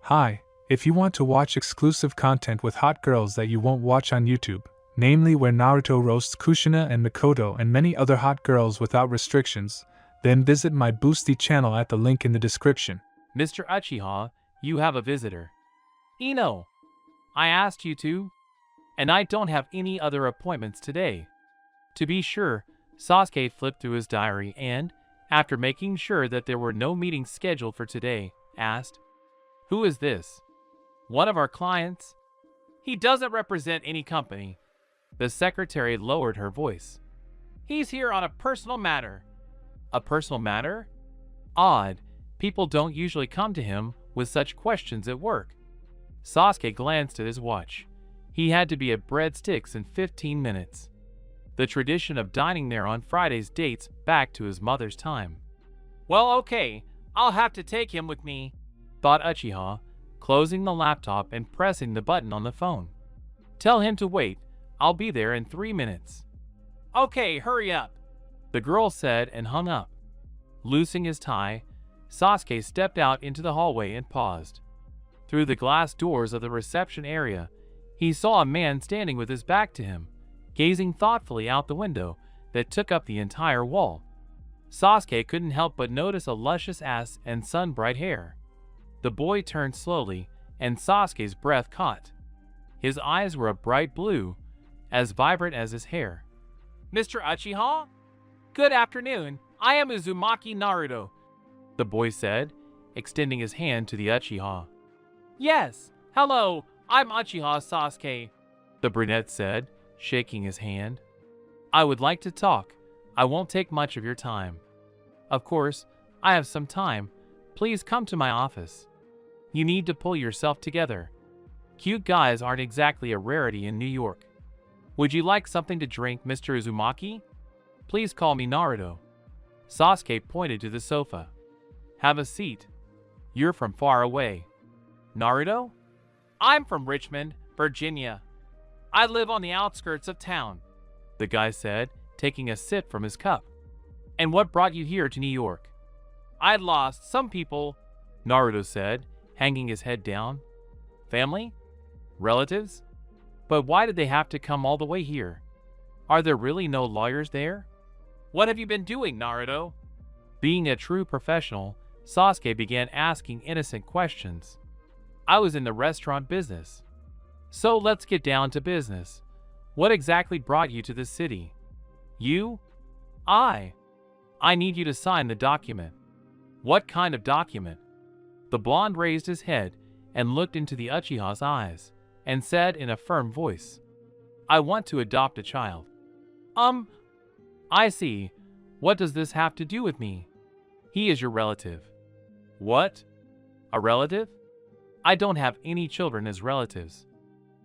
Hi, if you want to watch exclusive content with hot girls that you won't watch on YouTube, namely where Naruto roasts Kushina and Mikoto and many other hot girls without restrictions, then visit my Boosty channel at the link in the description. Mr. Uchiha, you have a visitor. Ino, I asked you to, and I don't have any other appointments today. To be sure, Sasuke flipped through his diary and, after making sure that there were no meetings scheduled for today, asked, "Who is this?" "One of our clients." "He doesn't represent any company." The secretary lowered her voice. "He's here on a personal matter." "A personal matter? Odd. People don't usually come to him with such questions at work." Sasuke glanced at his watch. He had to be at Breadsticks in 15 minutes. The tradition of dining there on Fridays dates back to his mother's time. "Well, okay, I'll have to take him with me," thought Uchiha, closing the laptop and pressing the button on the phone. "Tell him to wait. I'll be there in 3 minutes." "Okay, hurry up," the girl said and hung up. Loosing his tie, Sasuke stepped out into the hallway and paused. Through the glass doors of the reception area, he saw a man standing with his back to him, gazing thoughtfully out the window that took up the entire wall. Sasuke couldn't help but notice a luscious ass and sun-bright hair. The boy turned slowly, and Sasuke's breath caught. His eyes were a bright blue, as vibrant as his hair. "Mr. Uchiha? Good afternoon. I am Uzumaki Naruto," the boy said, extending his hand to the Uchiha. "Yes, hello, I'm Uchiha Sasuke," the brunette said, shaking his hand. "I would like to talk. I won't take much of your time." "Of course, I have some time. Please come to my office." "You need to pull yourself together. Cute guys aren't exactly a rarity in New York." "Would you like something to drink, Mr. Uzumaki?" "Please call me Naruto." Sasuke pointed to the sofa. "Have a seat. You're from far away." "Naruto? I'm from Richmond, Virginia. I live on the outskirts of town," the guy said, taking a sip from his cup. "And what brought you here to New York?" "I lost some people," Naruto said, hanging his head down. "Family? Relatives? But why did they have to come all the way here? Are there really no lawyers there?" "What have you been doing, Naruto?" Being a true professional, Sasuke began asking innocent questions. "I was in the restaurant business." "So let's get down to business. What exactly brought you to this city?" "You?" "I need you to sign the document." "What kind of document?" The blonde raised his head and looked into the Uchiha's eyes, and said in a firm voice, "I want to adopt a child." I see. What does this have to do with me?" "He is your relative." "What? A relative? I don't have any children as relatives."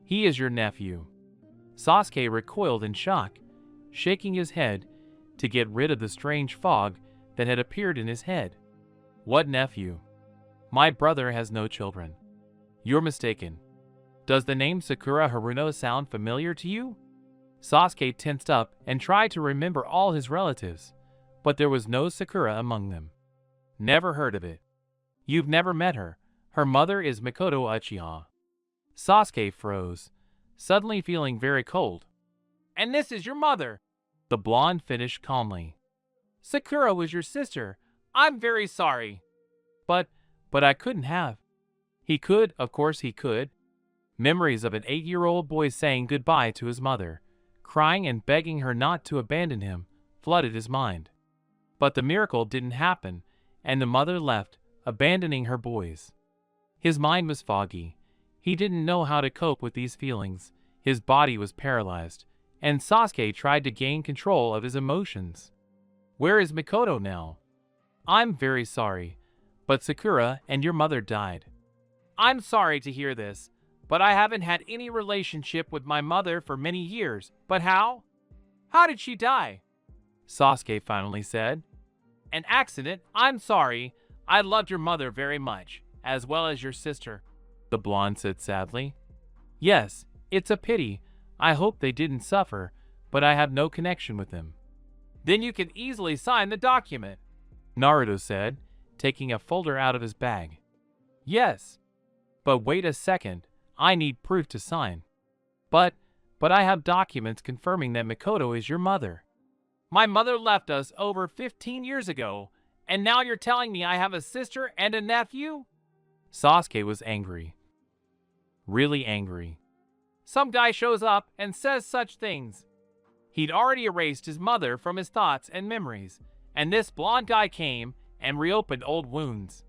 "He is your nephew." Sasuke recoiled in shock, shaking his head to get rid of the strange fog that had appeared in his head. "What nephew?" "My brother has no children." "You're mistaken. Does the name Sakura Haruno sound familiar to you?" Sasuke tensed up and tried to remember all his relatives, but there was no Sakura among them. "Never heard of it." "You've never met her. Her mother is Mikoto Uchiha." Sasuke froze, suddenly feeling very cold. "And this is your mother," the blonde finished calmly. "Sakura was your sister. I'm very sorry." But I couldn't have." He could, of course he could. Memories of an 8-year-old boy saying goodbye to his mother, crying and begging her not to abandon him, flooded his mind. But the miracle didn't happen, and the mother left, abandoning her boys. His mind was foggy. He didn't know how to cope with these feelings. His body was paralyzed, and Sasuke tried to gain control of his emotions. "Where is Mikoto now?" "I'm very sorry, but Sakura and your mother died." "I'm sorry to hear this, but I haven't had any relationship with my mother for many years. But how? How did she die?" Sasuke finally said. "An accident. I'm sorry. I loved your mother very much, as well as your sister," the blonde said sadly. "Yes, it's a pity. I hope they didn't suffer, but I have no connection with them." "Then you can easily sign the document," Naruto said, taking a folder out of his bag. "Yes." But wait a second, I need proof to sign. But I have documents confirming that Makoto is your mother. My mother left us over 15 years ago, and now you're telling me I have a sister and a nephew? Sasuke was angry. Really angry. Some guy shows up and says such things. He'd already erased his mother from his thoughts and memories, and this blonde guy came and reopened old wounds.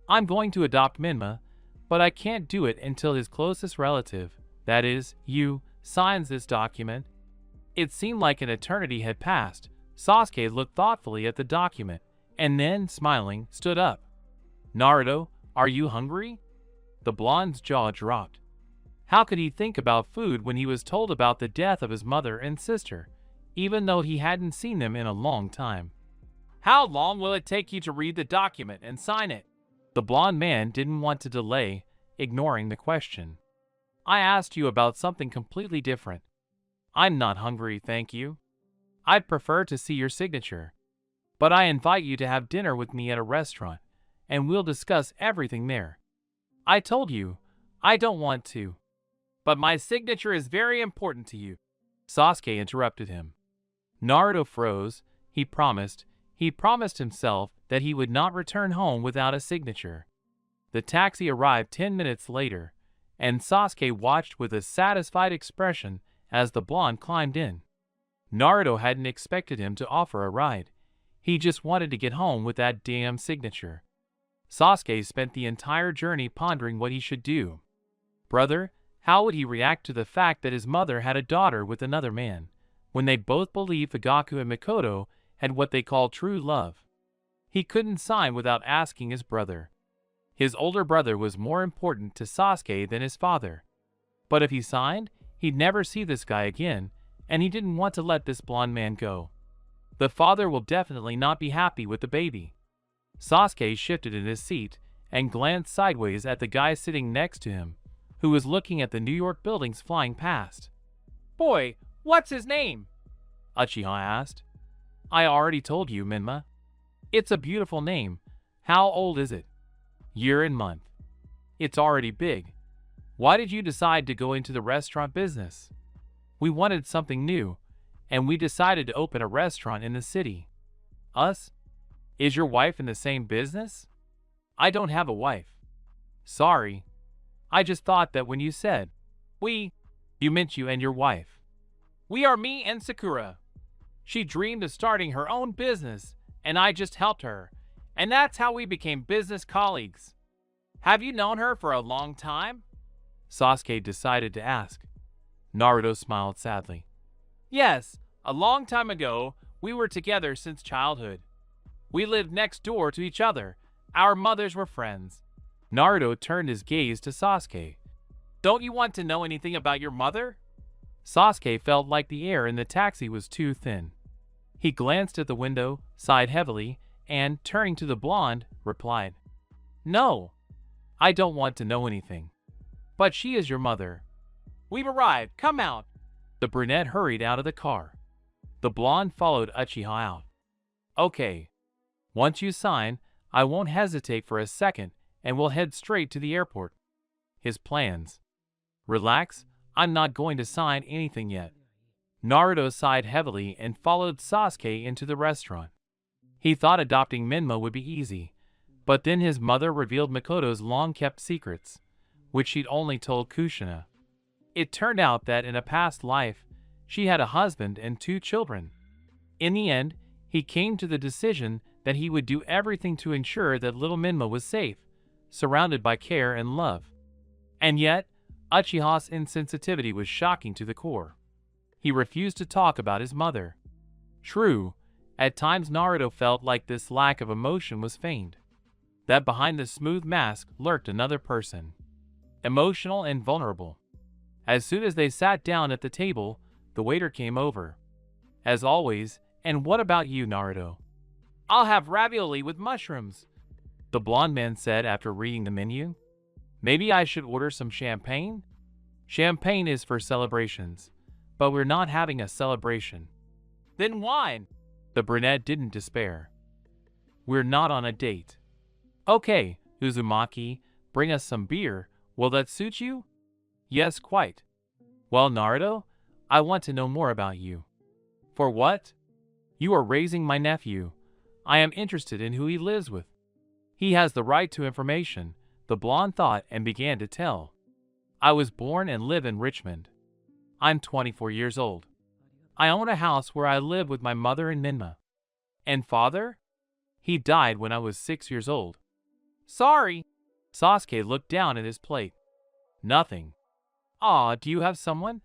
I'm going to adopt Minma, but I can't do it until his closest relative, that is, you, signs this document. It seemed like an eternity had passed. Sasuke looked thoughtfully at the document, and then, smiling, stood up. Naruto, are you hungry? The blonde's jaw dropped. How could he think about food when he was told about the death of his mother and sister, even though he hadn't seen them in a long time? How long will it take you to read the document and sign it? The blonde man didn't want to delay, ignoring the question. I asked you about something completely different. I'm not hungry, thank you. I'd prefer to see your signature. But I invite you to have dinner with me at a restaurant, and we'll discuss everything there. I told you, I don't want to. But my signature is very important to you. Sasuke interrupted him. Naruto froze. He promised himself that he would not return home without a signature. The taxi arrived 10 minutes later, and Sasuke watched with a satisfied expression as the blonde climbed in. Naruto hadn't expected him to offer a ride. He just wanted to get home with that damn signature. Sasuke spent the entire journey pondering what he should do. Brother, how would he react to the fact that his mother had a daughter with another man, when they both believed Fugaku and Makoto had what they called true love? He couldn't sign without asking his brother. His older brother was more important to Sasuke than his father. But if he signed, he'd never see this guy again, and he didn't want to let this blonde man go. The father will definitely not be happy with the baby. Sasuke shifted in his seat and glanced sideways at the guy sitting next to him, who was looking at the New York buildings flying past. Boy, what's his name? Uchiha asked. I already told you, Minma. It's a beautiful name. How old is it? Year and month. It's already big. Why did you decide to go into the restaurant business? We wanted something new, and we decided to open a restaurant in the city. Us? Is your wife in the same business? I don't have a wife. Sorry. I just thought that when you said, we, you meant you and your wife. We are me and Sakura. She dreamed of starting her own business, and I just helped her, and that's how we became business colleagues. Have you known her for a long time? Sasuke decided to ask. Naruto smiled sadly. Yes, a long time ago, we were together since childhood. We lived next door to each other. Our mothers were friends. Naruto turned his gaze to Sasuke. Don't you want to know anything about your mother? Sasuke felt like the air in the taxi was too thin. He glanced at the window, sighed heavily, and, turning to the blonde, replied, No, I don't want to know anything. But she is your mother. We've arrived. Come out. The brunette hurried out of the car. The blonde followed Uchiha out. Okay. Once you sign, I won't hesitate for a second, and we'll head straight to the airport. His plans. Relax, I'm not going to sign anything yet. Naruto sighed heavily and followed Sasuke into the restaurant. He thought adopting Minma would be easy, but then his mother revealed Makoto's long-kept secrets, which she'd only told Kushina. It turned out that in a past life, she had a husband and 2 children. In the end, he came to the decision that he would do everything to ensure that little Minma was safe, surrounded by care and love. And yet, Uchiha's insensitivity was shocking to the core. He refused to talk about his mother. True, at times Naruto felt like this lack of emotion was feigned, that behind the smooth mask lurked another person, emotional and vulnerable. As soon as they sat down at the table, the waiter came over. As always, and what about you, Naruto? I'll have ravioli with mushrooms, the blonde man said after reading the menu. Maybe I should order some champagne? Champagne is for celebrations, but we're not having a celebration. Then wine. The brunette didn't despair. We're not on a date. Okay, Uzumaki, bring us some beer, Will that suit you? Yes, quite. Well, Naruto, I want to know more about you. For what? You are raising my nephew. I am interested in who he lives with. He has the right to information, the blonde thought and began to tell. I was born and live in Richmond. I'm 24 years old. I own a house where I live with my mother and Minma. And father? He died when I was 6 years old. Sorry. Sasuke looked down at his plate. Nothing. Aw, do you have someone?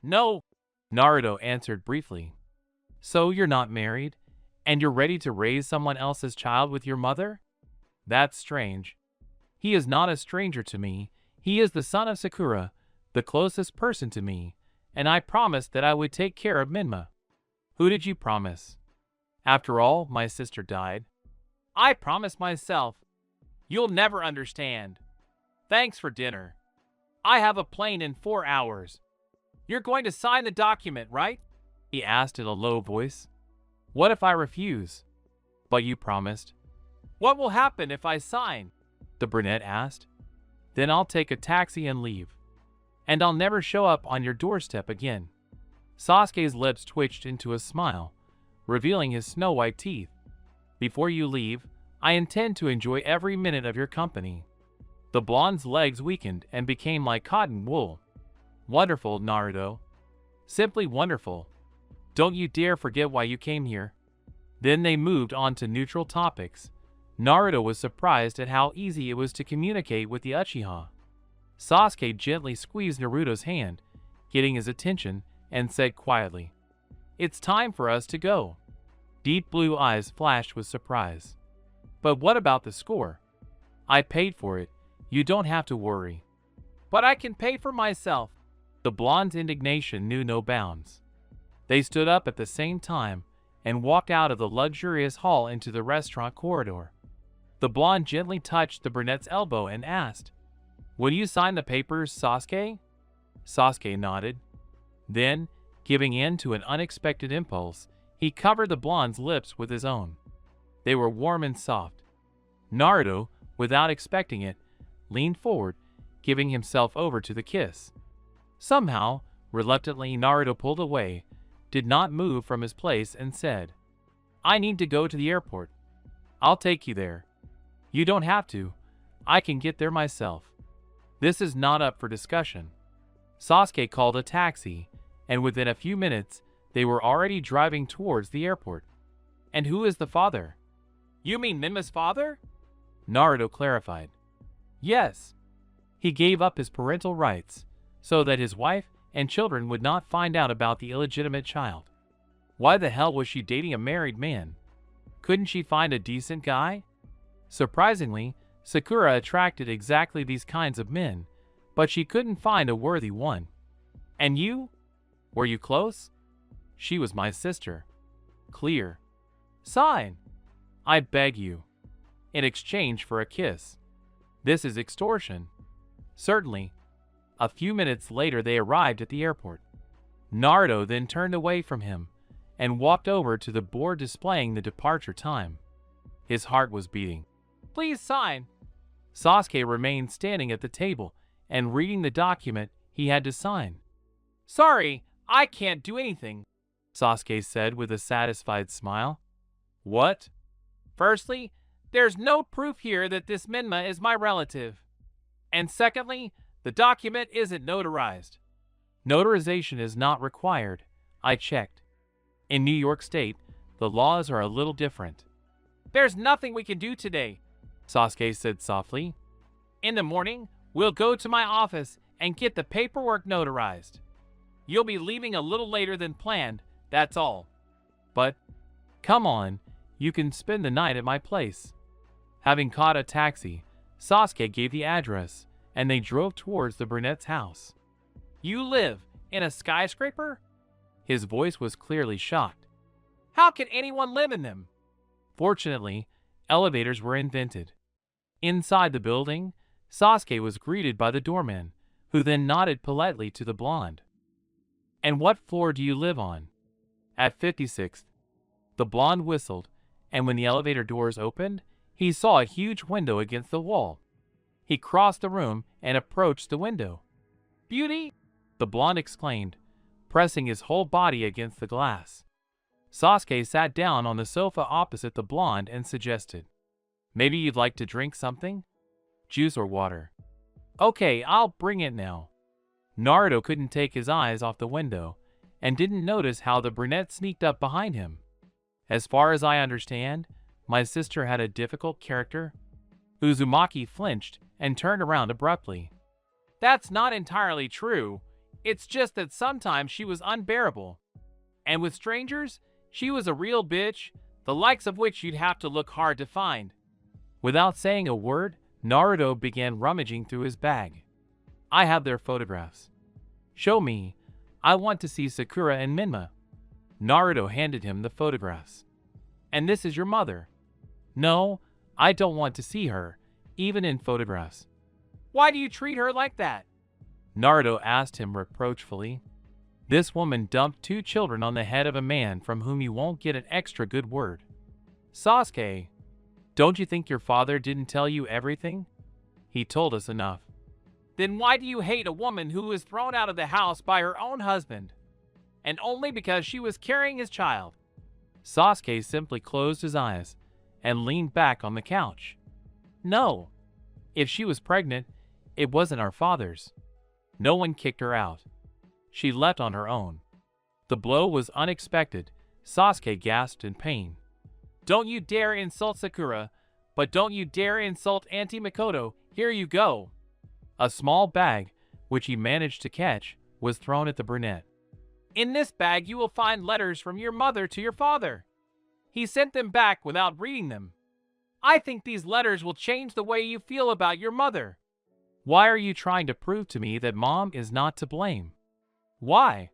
No. Naruto answered briefly. So you're not married, and you're ready to raise someone else's child with your mother? That's strange. He is not a stranger to me. He is the son of Sakura, the closest person to me, and I promised that I would take care of Minma. Who did you promise? After all, my sister died. I promised myself. You'll never understand. Thanks for dinner. I have a plane in 4 hours. You're going to sign the document, right? He asked in a low voice. What if I refuse? But you promised. What will happen if I sign? The brunette asked. Then I'll take a taxi and leave. And I'll never show up on your doorstep again. Sasuke's lips twitched into a smile, revealing his snow-white teeth. Before you leave, I intend to enjoy every minute of your company. The blonde's legs weakened and became like cotton wool. Wonderful, Naruto. Simply wonderful. Don't you dare forget why you came here. Then they moved on to neutral topics. Naruto was surprised at how easy it was to communicate with the Uchiha. Sasuke gently squeezed Naruto's hand, getting his attention, and said quietly, It's time for us to go. Deep blue eyes flashed with surprise. But what about the score? I paid for it. You don't have to worry. But I can pay for myself. The blonde's indignation knew no bounds. They stood up at the same time and walked out of the luxurious hall into the restaurant corridor. The blonde gently touched the brunette's elbow and asked, Will you sign the papers, Sasuke? Sasuke nodded. Then, giving in to an unexpected impulse, he covered the blonde's lips with his own. They were warm and soft. Naruto, without expecting it, leaned forward, giving himself over to the kiss. Somehow, reluctantly, Naruto pulled away, did not move from his place, and said, I need to go to the airport. I'll take you there. You don't have to. I can get there myself. This is not up for discussion. Sasuke called a taxi, and within a few minutes, they were already driving towards the airport. And who is the father? You mean Minma's father? Naruto clarified. Yes. He gave up his parental rights, so that his wife and children would not find out about the illegitimate child. Why the hell was she dating a married man? Couldn't she find a decent guy? Surprisingly, Sakura attracted exactly these kinds of men, but she couldn't find a worthy one. And you? Were you close? She was my sister. Clear. Sign. I beg you. In exchange for a kiss. This is extortion. Certainly. A few minutes later they arrived at the airport. Naruto then turned away from him and walked over to the board displaying the departure time. His heart was beating. Please sign. Sasuke remained standing at the table and reading the document he had to sign. Sorry, I can't do anything, Sasuke said with a satisfied smile. What? Firstly, there's no proof here that this Minma is my relative. And secondly, the document isn't notarized. Notarization is not required. I checked. In New York State, the laws are a little different. There's nothing we can do today, Sasuke said softly. In the morning, we'll go to my office and get the paperwork notarized. You'll be leaving a little later than planned, that's all. But, come on, you can spend the night at my place. Having caught a taxi, Sasuke gave the address, and they drove towards the brunette's house. You live in a skyscraper? His voice was clearly shocked. How can anyone live in them? Fortunately, elevators were invented. Inside the building, Sasuke was greeted by the doorman, who then nodded politely to the blonde. And what floor do you live on? At 56th. The blonde whistled, and when the elevator doors opened, he saw a huge window against the wall. He crossed the room and approached the window. "Beauty!" the blonde exclaimed, pressing his whole body against the glass. Sasuke sat down on the sofa opposite the blonde and suggested, "Maybe you'd like to drink something? Juice or water?" "Okay, I'll bring it now." Naruto couldn't take his eyes off the window and didn't notice how the brunette sneaked up behind him. "As far as I understand, my sister had a difficult character." Uzumaki flinched and turned around abruptly. "That's not entirely true. It's just that sometimes she was unbearable. And with strangers, she was a real bitch, the likes of which you'd have to look hard to find." Without saying a word, Naruto began rummaging through his bag. "I have their photographs." "Show me. I want to see Sakura and Minma." Naruto handed him the photographs. "And this is your mother." "No, I don't want to see her, even in photographs." "Why do you treat her like that?" Naruto asked him reproachfully. "This woman dumped 2 children on the head of a man from whom you won't get an extra good word." "Sasuke, don't you think your father didn't tell you everything?" "He told us enough." "Then why do you hate a woman who was thrown out of the house by her own husband, and only because she was carrying his child?" Sasuke simply closed his eyes and leaned back on the couch. "No. If she was pregnant, it wasn't our father's. No one kicked her out. She left on her own." The blow was unexpected. Sasuke gasped in pain. "Don't you dare insult Sakura, but don't you dare insult Auntie Mikoto. Here you go." A small bag, which he managed to catch, was thrown at the brunette. "In this bag you will find letters from your mother to your father. He sent them back without reading them. I think these letters will change the way you feel about your mother." "Why are you trying to prove to me that Mom is not to blame?" "Why?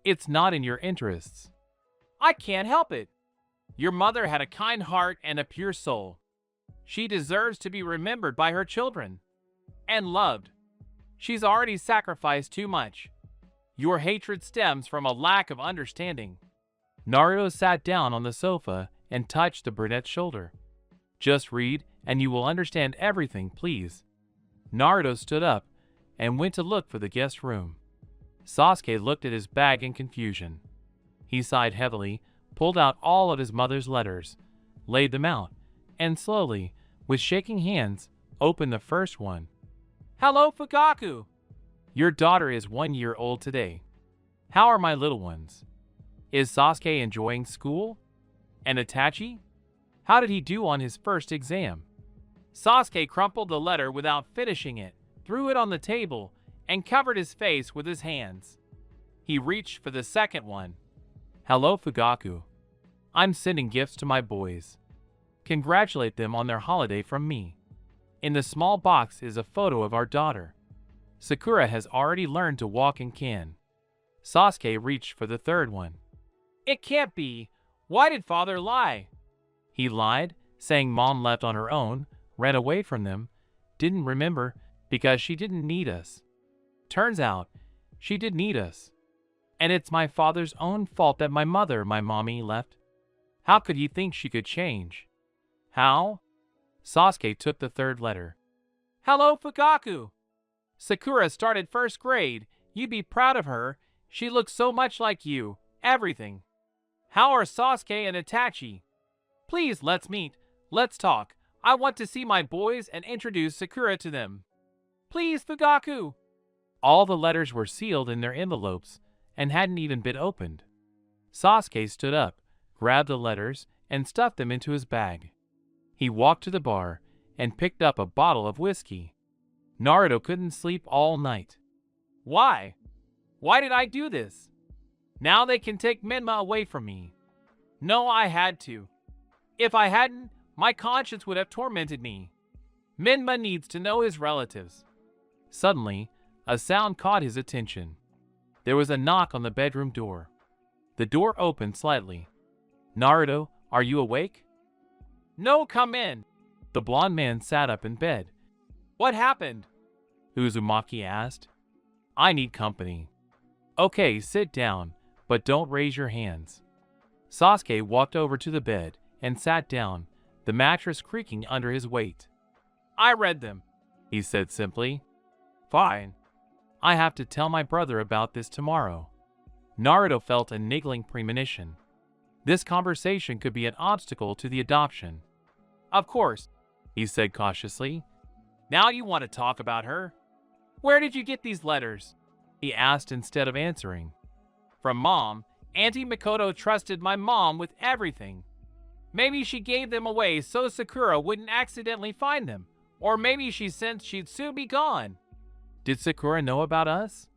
It's not in your interests." "I can't help it. Your mother had a kind heart and a pure soul. She deserves to be remembered by her children. And loved. She's already sacrificed too much. Your hatred stems from a lack of understanding." Naruto sat down on the sofa and touched the brunette's shoulder. "Just read, and you will understand everything, please." Naruto stood up and went to look for the guest room. Sasuke looked at his bag in confusion. He sighed heavily, pulled out all of his mother's letters, laid them out, and slowly, with shaking hands, opened the first one. "Hello, Fugaku. Your daughter is 1 year old today. How are my little ones? Is Sasuke enjoying school? And Itachi? How did he do on his first exam?" Sasuke crumpled the letter without finishing it, threw it on the table, and covered his face with his hands. He reached for the second one. "Hello, Fugaku. I'm sending gifts to my boys. Congratulate them on their holiday from me. In the small box is a photo of our daughter. Sakura has already learned to walk and can." Sasuke reached for the third one. "It can't be. Why did father lie?" "He lied, saying Mom left on her own, ran away from them, didn't remember because she didn't need us. Turns out, she did need us. And it's my father's own fault that my mommy, left. How could he think she could change?" "How?" Sasuke took the third letter. "Hello, Fugaku. Sakura started first grade. You'd be proud of her. She looks so much like you. Everything. How are Sasuke and Itachi? Please, let's meet. Let's talk. I want to see my boys and introduce Sakura to them. Please, Fugaku." All the letters were sealed in their envelopes and hadn't even been opened. Sasuke stood up, grabbed the letters, and stuffed them into his bag. He walked to the bar and picked up a bottle of whiskey. Naruto couldn't sleep all night. "Why? Why did I do this? Now they can take Minma away from me. No, I had to. If I hadn't, my conscience would have tormented me. Minma needs to know his relatives." Suddenly, a sound caught his attention. There was a knock on the bedroom door. The door opened slightly. "Naruto, are you awake?" "No, come in." The blonde man sat up in bed. "What happened?" Uzumaki asked. "I need company." "Okay, sit down, but don't raise your hands." Sasuke walked over to the bed and sat down, the mattress creaking under his weight. "I read them." he said simply. Fine. I have to tell my brother about this tomorrow. Naruto felt a niggling premonition. This conversation could be an obstacle to the adoption. Of course, he said cautiously. Now you want to talk about her? Where did you get these letters? He asked instead of answering. From Mom. Auntie Mikoto trusted my mom with everything. Maybe she gave them away so Sakura wouldn't accidentally find them. Or maybe she sensed she'd soon be gone. Did Sakura know about us?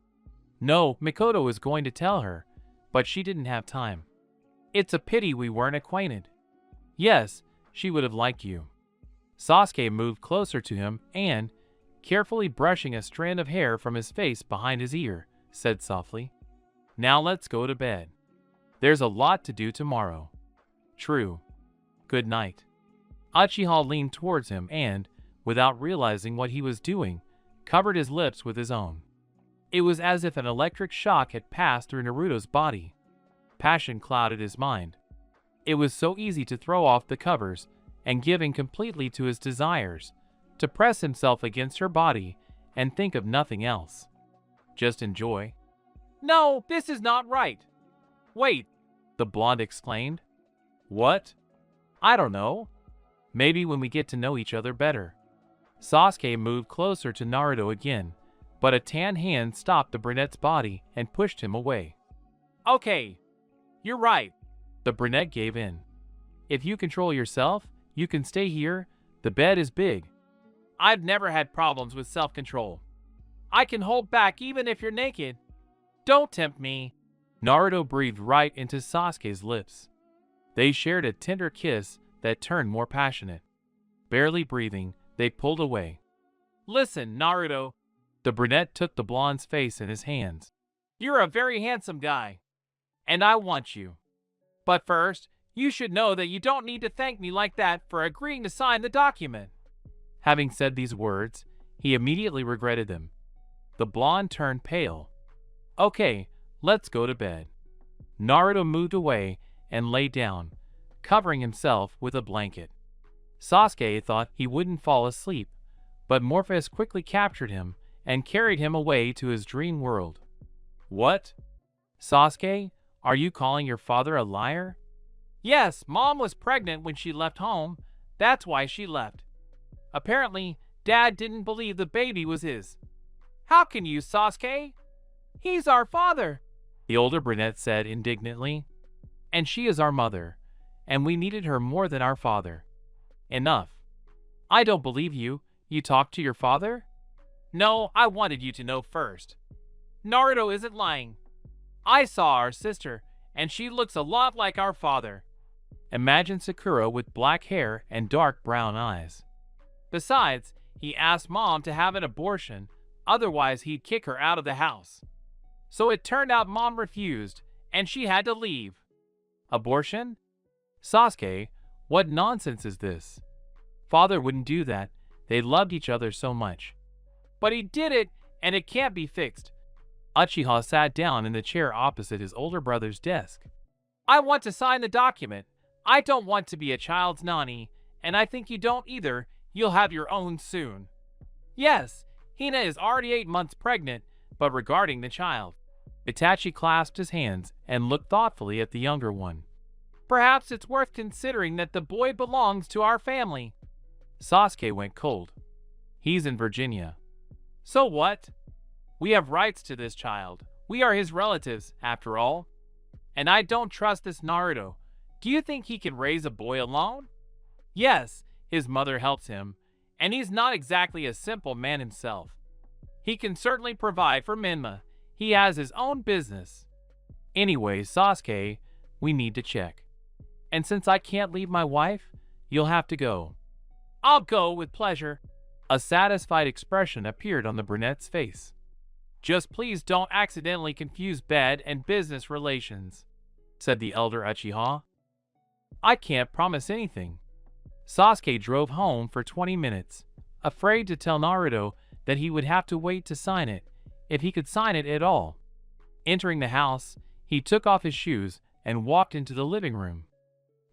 No, Mikoto was going to tell her, but she didn't have time. It's a pity we weren't acquainted. Yes, she would have liked you. Sasuke moved closer to him and, carefully brushing a strand of hair from his face behind his ear, said softly, Now let's go to bed. There's a lot to do tomorrow. True. Good night. Uchiha leaned towards him and, without realizing what he was doing, covered his lips with his own. It was as if an electric shock had passed through Naruto's body. Passion clouded his mind. It was so easy to throw off the covers and give in completely to his desires, to press himself against her body and think of nothing else. Just enjoy. No, this is not right. Wait, the blonde exclaimed. What? I don't know. Maybe when we get to know each other better. Sasuke moved closer to Naruto again, but a tan hand stopped the brunette's body and pushed him away. Okay, you're right. The brunette gave in. If you control yourself, you can stay here. The bed is big. I've never had problems with self-control. I can hold back even if you're naked. Don't tempt me. Naruto breathed right into Sasuke's lips. They shared a tender kiss that turned more passionate. Barely breathing, they pulled away. Listen, Naruto. The brunette took the blonde's face in his hands. You're a very handsome guy, and I want you. But first, you should know that you don't need to thank me like that for agreeing to sign the document. Having said these words, he immediately regretted them. The blonde turned pale. Okay, let's go to bed. Naruto moved away and lay down, covering himself with a blanket. Sasuke thought he wouldn't fall asleep, but Morpheus quickly captured him and carried him away to his dream world. What? Sasuke, are you calling your father a liar? Yes, Mom was pregnant when she left home. That's why she left. Apparently, Dad didn't believe the baby was his. How can you, Sasuke? He's our father, the older brunette said indignantly. And she is our mother, and we needed her more than our father. Enough. I don't believe you. You talked to your father? No, I wanted you to know first. Naruto isn't lying. I saw our sister, and she looks a lot like our father. Imagine Sakura with black hair and dark brown eyes. Besides, he asked Mom to have an abortion, otherwise he'd kick her out of the house. So it turned out Mom refused, and she had to leave. Abortion? Sasuke, what nonsense is this? Father wouldn't do that. They loved each other so much. But he did it, and it can't be fixed. Uchiha sat down in the chair opposite his older brother's desk. I want to sign the document. I don't want to be a child's nanny, and I think you don't either. You'll have your own soon. Yes, Hina is already 8 months pregnant, but regarding the child. Itachi clasped his hands and looked thoughtfully at the younger one. Perhaps it's worth considering that the boy belongs to our family. Sasuke went cold. He's in Virginia. So what? We have rights to this child. We are his relatives, after all. And I don't trust this Naruto. Do you think he can raise a boy alone? Yes, his mother helps him, and he's not exactly a simple man himself. He can certainly provide for Minma. He has his own business. Anyway, Sasuke, we need to check. And since I can't leave my wife, you'll have to go. I'll go with pleasure. A satisfied expression appeared on the brunette's face. Just please don't accidentally confuse bed and business relations, said the elder Uchiha. I can't promise anything. Sasuke drove home for 20 minutes, afraid to tell Naruto that he would have to wait to sign it, if he could sign it at all. Entering the house, he took off his shoes and walked into the living room.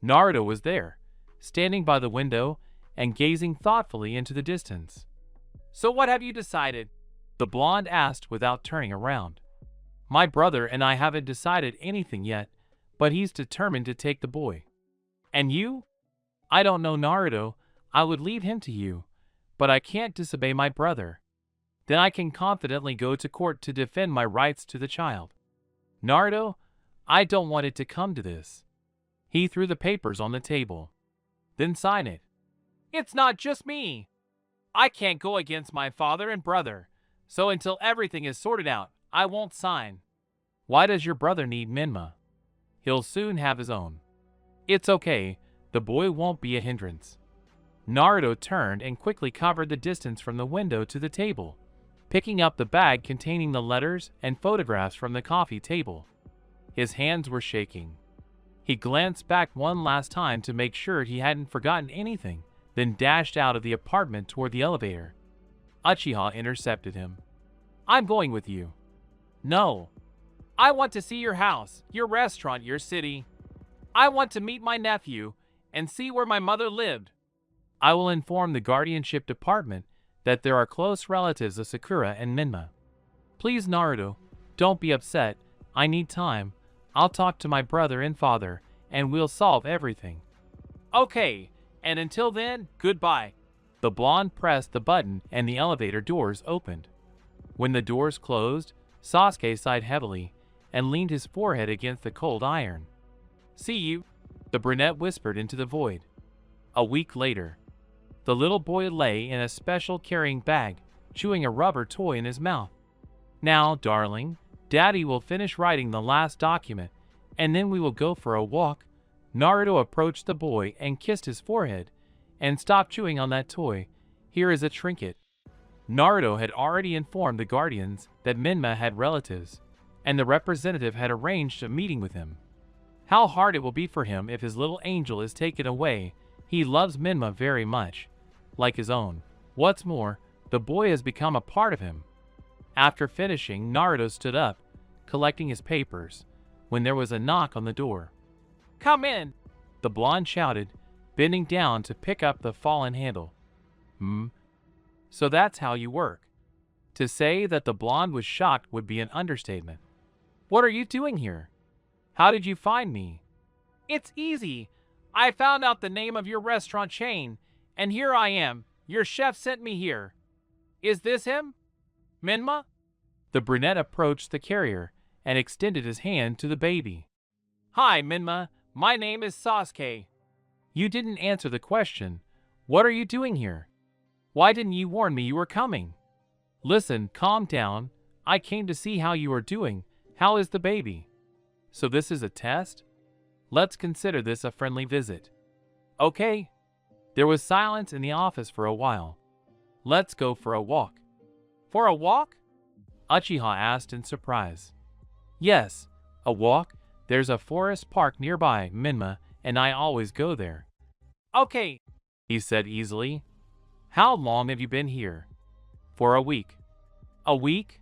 Naruto was there, standing by the window and gazing thoughtfully into the distance. So what have you decided? The blonde asked without turning around. My brother and I haven't decided anything yet, but he's determined to take the boy. And you? I don't know, Naruto. I would leave him to you, but I can't disobey my brother. Then I can confidently go to court to defend my rights to the child. Naruto, I don't want it to come to this. He threw the papers on the table. Then sign it. It's not just me. I can't go against my father and brother, so until everything is sorted out, I won't sign. Why does your brother need Minma? He'll soon have his own. It's okay, the boy won't be a hindrance. Naruto turned and quickly covered the distance from the window to the table, picking up the bag containing the letters and photographs from the coffee table. His hands were shaking. He glanced back one last time to make sure he hadn't forgotten anything, then dashed out of the apartment toward the elevator. Uchiha intercepted him. I'm going with you. No. I want to see your house, your restaurant, your city. I want to meet my nephew and see where my mother lived. I will inform the guardianship department that there are close relatives of Sakura and Minma. Please, Naruto, don't be upset. I need time. I'll talk to my brother and father, and we'll solve everything. Okay, and until then, goodbye. The blonde pressed the button and the elevator doors opened. When the doors closed, Sasuke sighed heavily and leaned his forehead against the cold iron. See you, the brunette whispered into the void. A week later, the little boy lay in a special carrying bag, chewing a rubber toy in his mouth. Now, darling, Daddy will finish writing the last document, and then we will go for a walk. Naruto approached the boy and kissed his forehead. And stop chewing on that toy. Here is a trinket. Naruto had already informed the guardians that Minma had relatives, and the representative had arranged a meeting with him. How hard it will be for him if his little angel is taken away. He loves Minma very much, like his own. What's more, the boy has become a part of him. After finishing, Naruto stood up, collecting his papers, when there was a knock on the door. Come in, the blonde shouted, bending down to pick up the fallen handle. So that's how you work. To say that the blonde was shocked would be an understatement. What are you doing here? How did you find me? It's easy. I found out the name of your restaurant chain, and here I am. Your chef sent me here. Is this him? Minma? The brunette approached the carrier and extended his hand to the baby. Hi, Minma. My name is Sasuke. You didn't answer the question. What are you doing here? Why didn't you warn me you were coming? Listen, calm down. I came to see how you are doing. How is the baby? So this is a test? Let's consider this a friendly visit. Okay. There was silence in the office for a while. Let's go for a walk. For a walk? Uchiha asked in surprise. Yes, a walk. There's a forest park nearby, Minma, and I always go there. Okay, he said easily. How long have you been here? For a week. A week?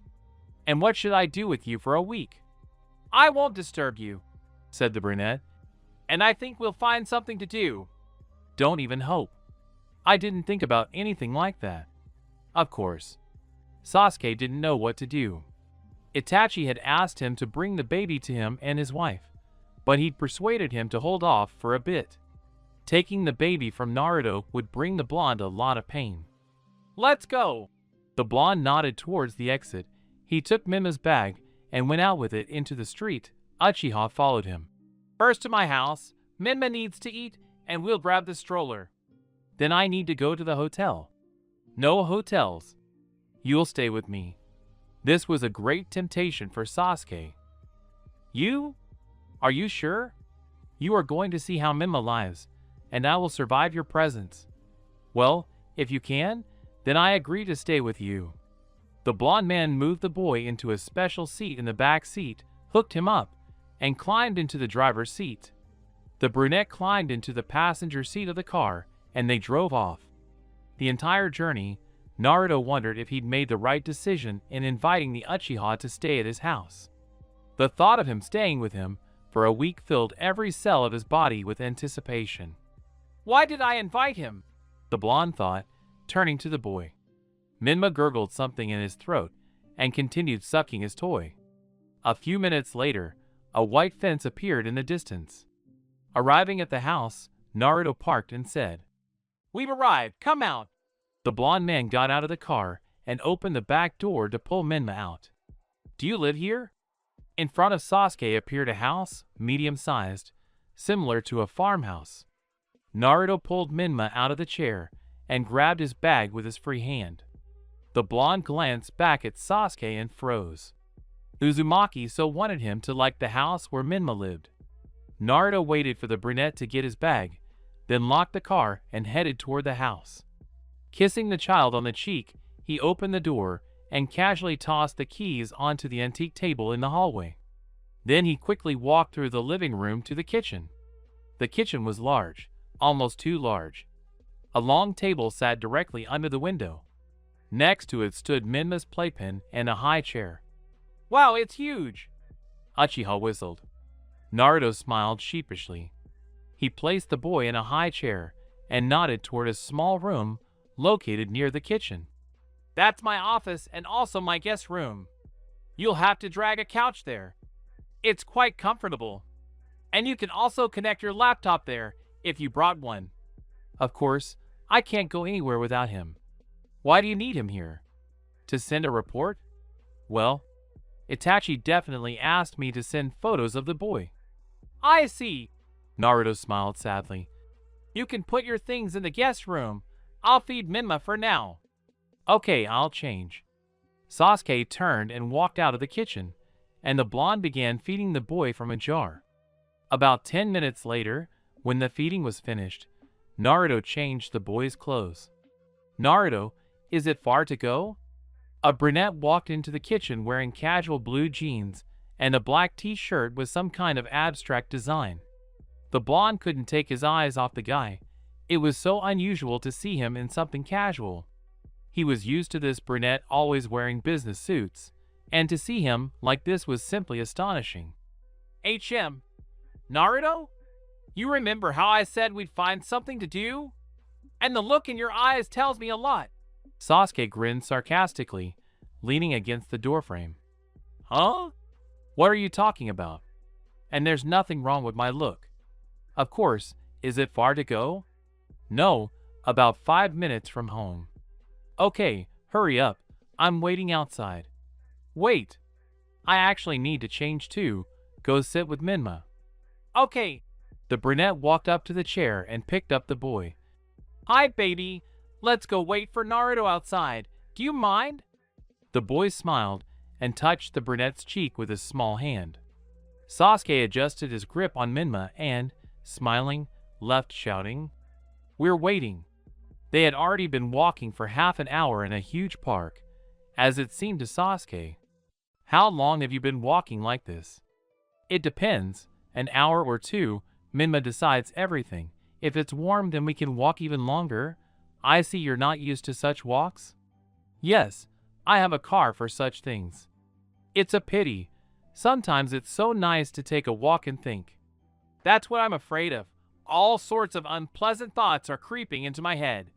And what should I do with you for a week? I won't disturb you, said the brunette. And I think we'll find something to do. Don't even hope. I didn't think about anything like that. Of course. Sasuke didn't know what to do. Itachi had asked him to bring the baby to him and his wife, but he'd persuaded him to hold off for a bit. Taking the baby from Naruto would bring the blonde a lot of pain. Let's go! The blonde nodded towards the exit. He took Minma's bag and went out with it into the street. Uchiha followed him. First to my house. Minma needs to eat, and we'll grab the stroller. Then I need to go to the hotel. No hotels. You'll stay with me. This was a great temptation for Sasuke. You? Are you sure? You are going to see how Minma lives, and I will survive your presence. Well, if you can, then I agree to stay with you. The blonde man moved the boy into a special seat in the back seat, hooked him up, and climbed into the driver's seat. The brunette climbed into the passenger seat of the car, and they drove off. The entire journey, Naruto wondered if he'd made the right decision in inviting the Uchiha to stay at his house. The thought of him staying with him for a week filled every cell of his body with anticipation. Why did I invite him? The blonde thought, turning to the boy. Minma gurgled something in his throat and continued sucking his toy. A few minutes later, a white fence appeared in the distance. Arriving at the house, Naruto parked and said, "We've arrived, come out." The blonde man got out of the car and opened the back door to pull Minma out. "Do you live here?" In front of Sasuke appeared a house, medium-sized, similar to a farmhouse. Naruto pulled Minma out of the chair and grabbed his bag with his free hand. The blonde glanced back at Sasuke and froze. Uzumaki so wanted him to like the house where Minma lived. Naruto waited for the brunette to get his bag, then locked the car and headed toward the house. Kissing the child on the cheek, he opened the door and casually tossed the keys onto the antique table in the hallway. Then he quickly walked through the living room to the kitchen. The kitchen was large, almost too large. A long table sat directly under the window. Next to it stood Minma's playpen and a high chair. "Wow, it's huge!" Uchiha whistled. Naruto smiled sheepishly. He placed the boy in a high chair and nodded toward a small room located near the kitchen. "That's my office and also my guest room. You'll have to drag a couch there. It's quite comfortable. And you can also connect your laptop there if you brought one." "Of course, I can't go anywhere without him." "Why do you need him here? To send a report?" "Well, Itachi definitely asked me to send photos of the boy." "I see." Naruto smiled sadly. "You can put your things in the guest room. I'll feed Minma for now." "Okay, I'll change." Sasuke turned and walked out of the kitchen, and the blonde began feeding the boy from a jar. About 10 minutes later, when the feeding was finished, Naruto changed the boy's clothes. "Naruto, is it far to go?" A brunette walked into the kitchen wearing casual blue jeans and a black t-shirt with some kind of abstract design. The blonde couldn't take his eyes off the guy. It was so unusual to see him in something casual. He was used to this brunette always wearing business suits, and to see him like this was simply astonishing. Naruto? You remember how I said we'd find something to do? And the look in your eyes tells me a lot." Sasuke grinned sarcastically, leaning against the doorframe. "Huh? What are you talking about? And there's nothing wrong with my look. Of course, is it far to go?" "No, about 5 minutes from home." "Okay, hurry up. I'm waiting outside." "Wait. I actually need to change too. Go sit with Minma." "Okay." The brunette walked up to the chair and picked up the boy. "Hi, baby. Let's go wait for Naruto outside. Do you mind?" The boy smiled and touched the brunette's cheek with his small hand. Sasuke adjusted his grip on Minma and, smiling, left shouting, "We're waiting." They had already been walking for half an hour in a huge park, as it seemed to Sasuke. "How long have you been walking like this?" "It depends. An hour or two. Minma decides everything. If it's warm, then we can walk even longer. I see you're not used to such walks." "Yes, I have a car for such things." "It's a pity. Sometimes it's so nice to take a walk and think." "That's what I'm afraid of. All sorts of unpleasant thoughts are creeping into my head."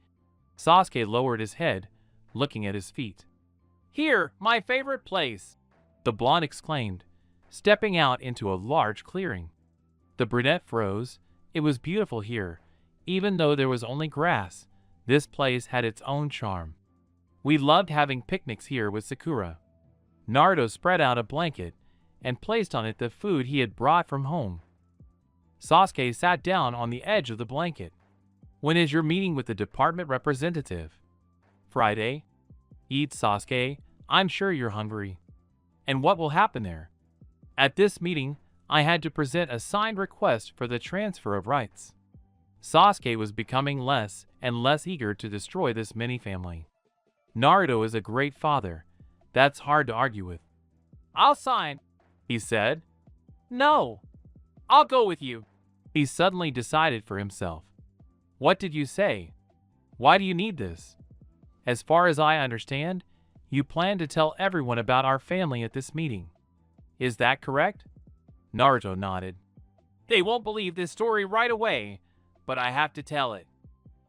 Sasuke lowered his head, looking at his feet. "Here, my favorite place," the blonde exclaimed, stepping out into a large clearing. The brunette froze. It was beautiful here. Even though there was only grass, this place had its own charm. "We loved having picnics here with Sakura." Naruto spread out a blanket and placed on it the food he had brought from home. Sasuke sat down on the edge of the blanket. "When is your meeting with the department representative?" "Friday." "Eat, Sasuke. I'm sure you're hungry." "And what will happen there?" "At this meeting, I had to present a signed request for the transfer of rights." Sasuke was becoming less and less eager to destroy this mini-family. Naruto is a great father. That's hard to argue with. "I'll sign," he said. "No, I'll go with you." He suddenly decided for himself. "What did you say? Why do you need this?" "As far as I understand, you plan to tell everyone about our family at this meeting. Is that correct?" Naruto nodded. "They won't believe this story right away, but I have to tell it."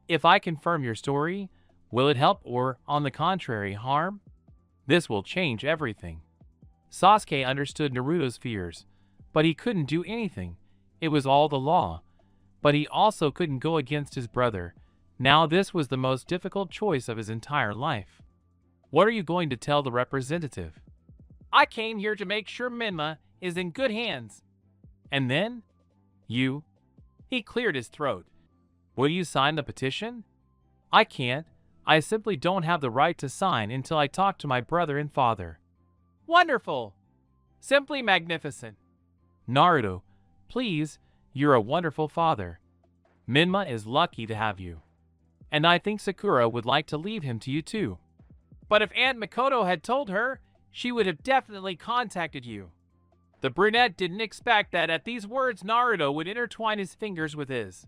"If I confirm your story, Will it help or, on the contrary, harm? This will change everything. Sasuke understood Naruto's fears, but he couldn't do anything. It was all the law. But he also couldn't go against his brother. Now this was the most difficult choice of his entire life. What are you going to tell the representative? I came here to make sure Minma is in good hands. And then? You? He cleared his throat. Will you sign the petition? I can't. I simply don't have the right to sign until I talk to my brother and father. Wonderful! Simply magnificent. Naruto, please, you're a wonderful father. Minma is lucky to have you. And I think Sakura would like to leave him to you too. But if Aunt Mikoto had told her, she would have definitely contacted you. The brunette didn't expect that at these words Naruto would intertwine his fingers with his.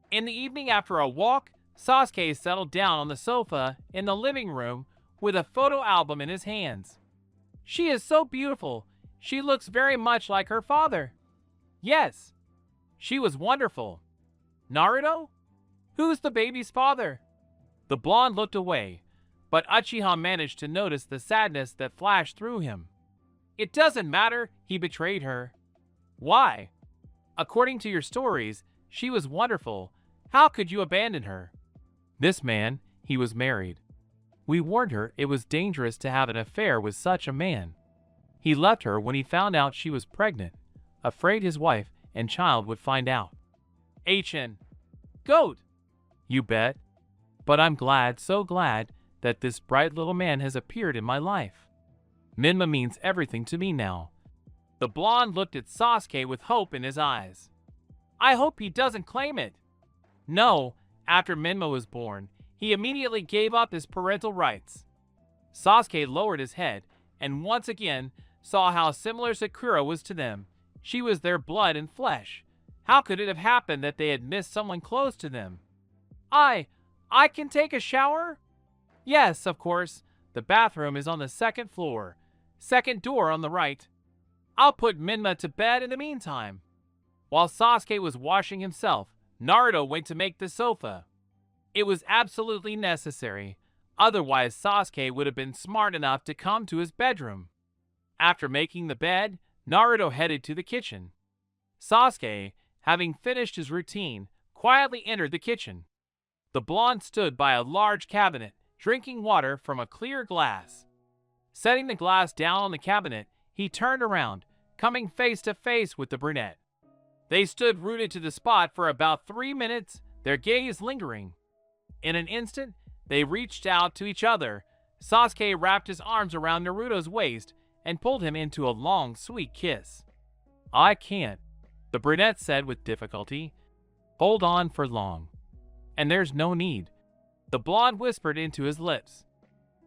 In the evening after a walk, Sasuke settled down on the sofa in the living room with a photo album in his hands. She is so beautiful. She looks very much like her father. Yes, she was wonderful. Naruto? Who's the baby's father? The blonde looked away, but Uchiha managed to notice the sadness that flashed through him. It doesn't matter, he betrayed her. Why? According to your stories, she was wonderful. How could you abandon her? This man, he was married. We warned her it was dangerous to have an affair with such a man. He left her when he found out she was pregnant, afraid his wife and child would find out. HN. Goat! You bet. But I'm glad, so glad, that this bright little man has appeared in my life. Minma means everything to me now. The blonde looked at Sasuke with hope in his eyes. I hope he doesn't claim it. No, after Minma was born, he immediately gave up his parental rights. Sasuke lowered his head and once again saw how similar Sakura was to them. She was their blood and flesh. How could it have happened that they had missed someone close to them? I can take a shower? Yes, of course. The bathroom is on the second floor. Second door on the right. I'll put Minma to bed in the meantime. While Sasuke was washing himself, Naruto went to make the sofa. It was absolutely necessary. Otherwise, Sasuke would have been smart enough to come to his bedroom. After making the bed, Naruto headed to the kitchen. Sasuke, having finished his routine, quietly entered the kitchen. The blonde stood by a large cabinet, drinking water from a clear glass. Setting the glass down on the cabinet, he turned around, coming face to face with the brunette. They stood rooted to the spot for about 3 minutes, their gaze lingering. In an instant, they reached out to each other. Sasuke wrapped his arms around Naruto's waist and pulled him into a long, sweet kiss. I can't, the brunette said with difficulty. Hold on for long. And there's no need, the blonde whispered into his lips.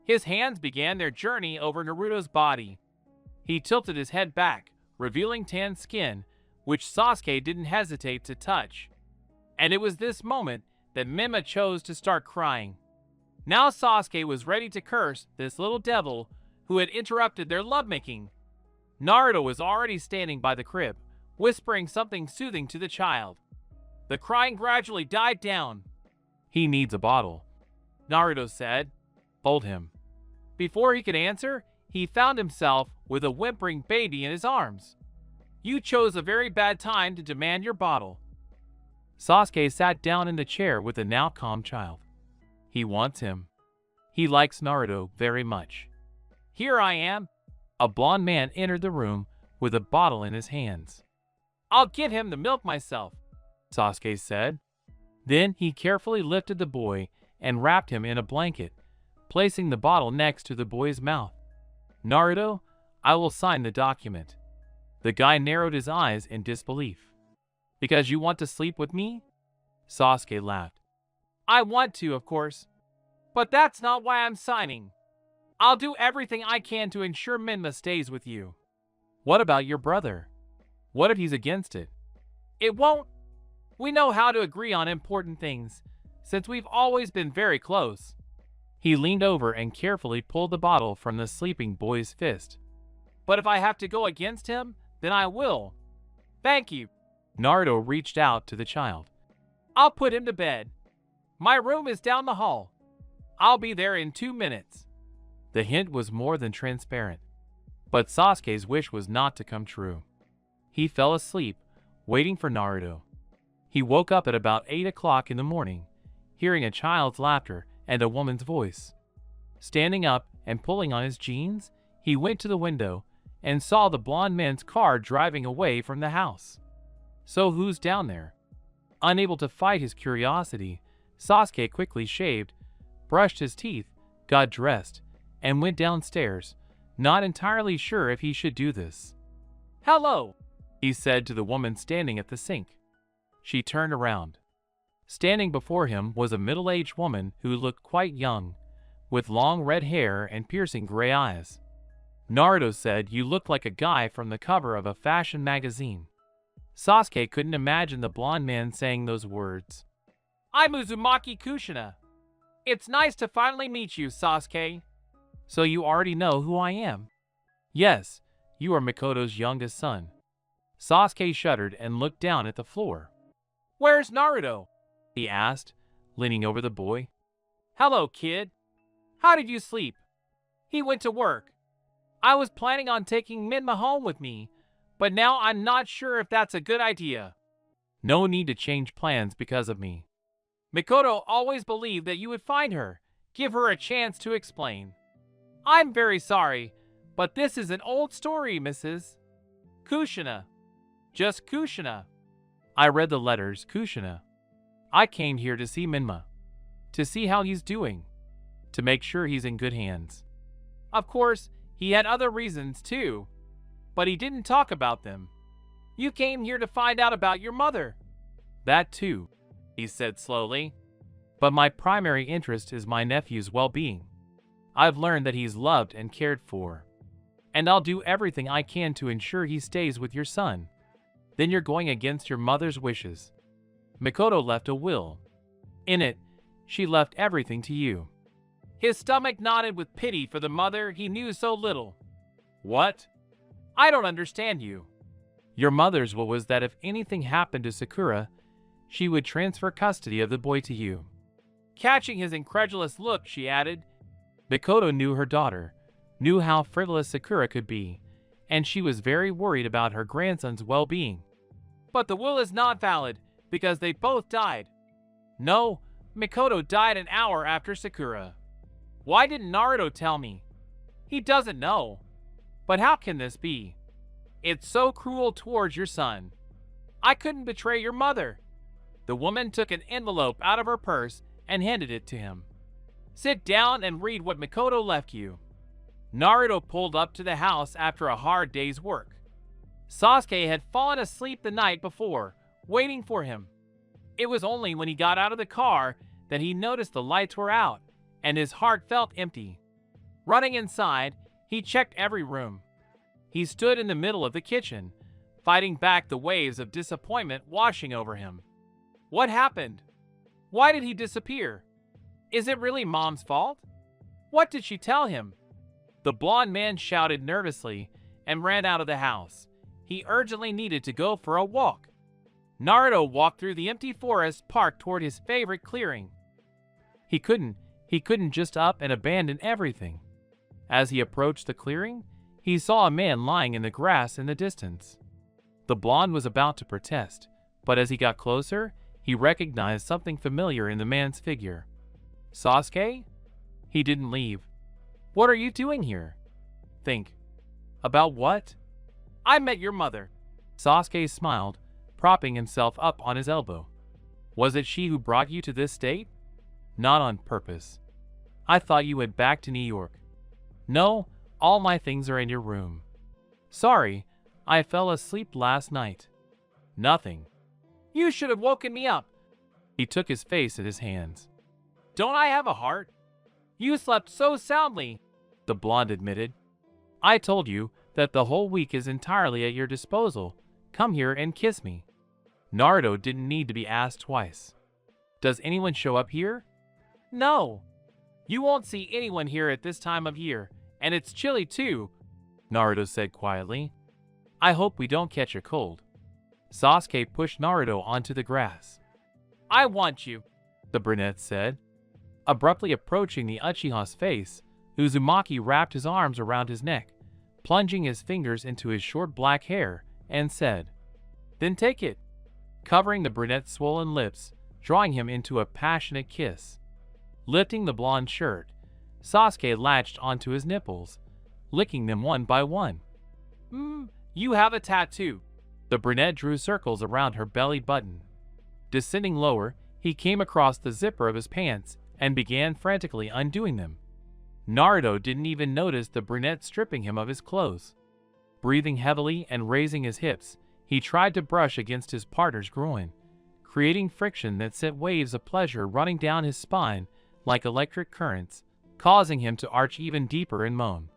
His hands began their journey over Naruto's body. He tilted his head back, revealing tan skin, which Sasuke didn't hesitate to touch. And it was this moment that Minma chose to start crying. Now Sasuke was ready to curse this little devil who had interrupted their lovemaking. Naruto was already standing by the crib, whispering something soothing to the child. The crying gradually died down. He needs a bottle, Naruto said. Hold him. Before he could answer, he found himself with a whimpering baby in his arms. You chose a very bad time to demand your bottle. Sasuke sat down in the chair with the now calm child. He wants him. He likes Naruto very much. Here I am. A blond man entered the room with a bottle in his hands. I'll get him the milk myself, Sasuke said. Then he carefully lifted the boy and wrapped him in a blanket, placing the bottle next to the boy's mouth. Naruto, I will sign the document. The guy narrowed his eyes in disbelief. Because you want to sleep with me? Sasuke laughed. I want to, of course. But that's not why I'm signing. I'll do everything I can to ensure Minma stays with you. What about your brother? What if he's against it? It won't. We know how to agree on important things, since we've always been very close. He leaned over and carefully pulled the bottle from the sleeping boy's fist. But if I have to go against him, then I will. Thank you. Naruto reached out to the child. I'll put him to bed. My room is down the hall. I'll be there in 2 minutes. The hint was more than transparent, but Sasuke's wish was not to come true. He fell asleep, waiting for Naruto. He woke up at about 8 o'clock in the morning, hearing a child's laughter and a woman's voice. Standing up and pulling on his jeans, he went to the window and saw the blonde man's car driving away from the house. So who's down there? Unable to fight his curiosity, Sasuke quickly shaved, brushed his teeth, got dressed, and went downstairs, not entirely sure if he should do this. "Hello," he said to the woman standing at the sink. She turned around. Standing before him was a middle-aged woman who looked quite young, with long red hair and piercing gray eyes. Naruto said, "You look like a guy from the cover of a fashion magazine." Sasuke couldn't imagine the blonde man saying those words. "I'm Uzumaki Kushina. It's nice to finally meet you, Sasuke." "So you already know who I am?" "Yes, you are Mikoto's youngest son." Sasuke shuddered and looked down at the floor. "Where's Naruto?" he asked, leaning over the boy. "Hello, kid. How did you sleep?" "He went to work. I was planning on taking Minma home with me, but now I'm not sure if that's a good idea." "No need to change plans because of me. Mikoto always believed that you would find her. Give her a chance to explain." "I'm very sorry, but this is an old story, Mrs. Kushina. Just Kushina." "I read the letters, Kushina. I came here to see Minma, to see how he's doing, to make sure he's in good hands." "Of course, he had other reasons too, but he didn't talk about them. You came here to find out about your mother." "That too," he said slowly. "But my primary interest is my nephew's well-being. I've learned that he's loved and cared for, and I'll do everything I can to ensure he stays with your son." "Then you're going against your mother's wishes. Mikoto left a will. In it, she left everything to you." His stomach nodded with pity for the mother he knew so little. "What? I don't understand you." "Your mother's will was that if anything happened to Sakura, she would transfer custody of the boy to you." Catching his incredulous look, she added, "Mikoto knew her daughter, knew how frivolous Sakura could be, and she was very worried about her grandson's well-being." "But the will is not valid because they both died." "No, Mikoto died an hour after Sakura." "Why didn't Naruto tell me?" "He doesn't know." "But how can this be? It's so cruel towards your son." "I couldn't betray your mother." The woman took an envelope out of her purse and handed it to him. "Sit down and read what Mikoto left you." Naruto pulled up to the house after a hard day's work. Sasuke had fallen asleep the night before, waiting for him. It was only when he got out of the car that he noticed the lights were out, and his heart felt empty. Running inside, he checked every room. He stood in the middle of the kitchen, fighting back the waves of disappointment washing over him. What happened? Why did he disappear? Is it really Mom's fault? What did she tell him? The blonde man shouted nervously and ran out of the house. He urgently needed to go for a walk. Naruto walked through the empty forest park toward his favorite clearing. He couldn't just up and abandon everything. As he approached the clearing, he saw a man lying in the grass in the distance. The blonde was about to protest, but as he got closer, he recognized something familiar in the man's figure. "Sasuke?" He didn't leave. "What are you doing here?" "Think." "About what?" "I met your mother." Sasuke smiled, propping himself up on his elbow. "Was it she who brought you to this state?" "Not on purpose. I thought you went back to New York." "No, all my things are in your room." "Sorry, I fell asleep last night." "Nothing." "You should have woken me up." He took his face in his hands. "Don't I have a heart?" "You slept so soundly," the blonde admitted. "I told you that the whole week is entirely at your disposal. Come here and kiss me." Naruto didn't need to be asked twice. "Does anyone show up here?" "No. You won't see anyone here at this time of year, and it's chilly too," Naruto said quietly. "I hope we don't catch a cold." Sasuke pushed Naruto onto the grass. "I want you," the brunette said. Abruptly approaching the Uchiha's face, Uzumaki wrapped his arms around his neck, plunging his fingers into his short black hair, and said, "Then take it," covering the brunette's swollen lips, drawing him into a passionate kiss. Lifting the blonde shirt, Sasuke latched onto his nipples, licking them one by one. You have a tattoo." The brunette drew circles around her belly button. Descending lower, he came across the zipper of his pants and began frantically undoing them. Naruto didn't even notice the brunette stripping him of his clothes. Breathing heavily and raising his hips, he tried to brush against his partner's groin, creating friction that sent waves of pleasure running down his spine like electric currents, causing him to arch even deeper and moan.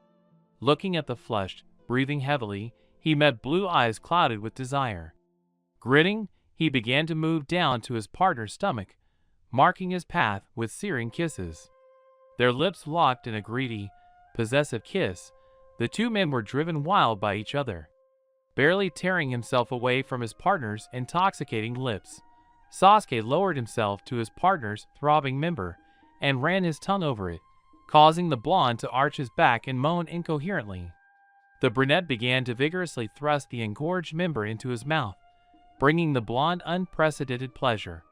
Looking at the flushed, breathing heavily, he met blue eyes clouded with desire. Grinning, he began to move down to his partner's stomach, marking his path with searing kisses. Their lips locked in a greedy, possessive kiss. The two men were driven wild by each other. Barely tearing himself away from his partner's intoxicating lips, Sasuke lowered himself to his partner's throbbing member and ran his tongue over it, causing the blonde to arch his back and moan incoherently. The brunette began to vigorously thrust the engorged member into his mouth, bringing the blonde unprecedented pleasure.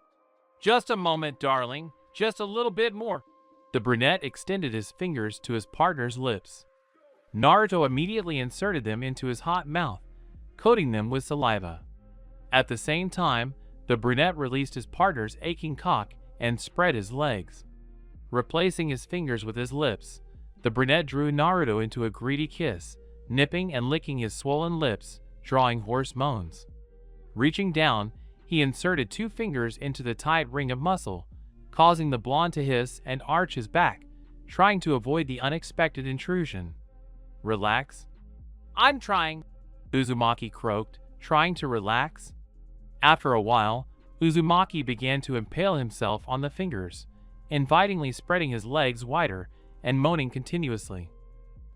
"Just a moment, darling. Just a little bit more." The brunette extended his fingers to his partner's lips. Naruto immediately inserted them into his hot mouth, coating them with saliva. At the same time, the brunette released his partner's aching cock and spread his legs. Replacing his fingers with his lips, the brunette drew Naruto into a greedy kiss, nipping and licking his swollen lips, drawing hoarse moans. Reaching down, he inserted 2 fingers into the tight ring of muscle, causing the blonde to hiss and arch his back, trying to avoid the unexpected intrusion. "Relax." "I'm trying," Uzumaki croaked, trying to relax. After a while, Uzumaki began to impale himself on the fingers, invitingly spreading his legs wider and moaning continuously.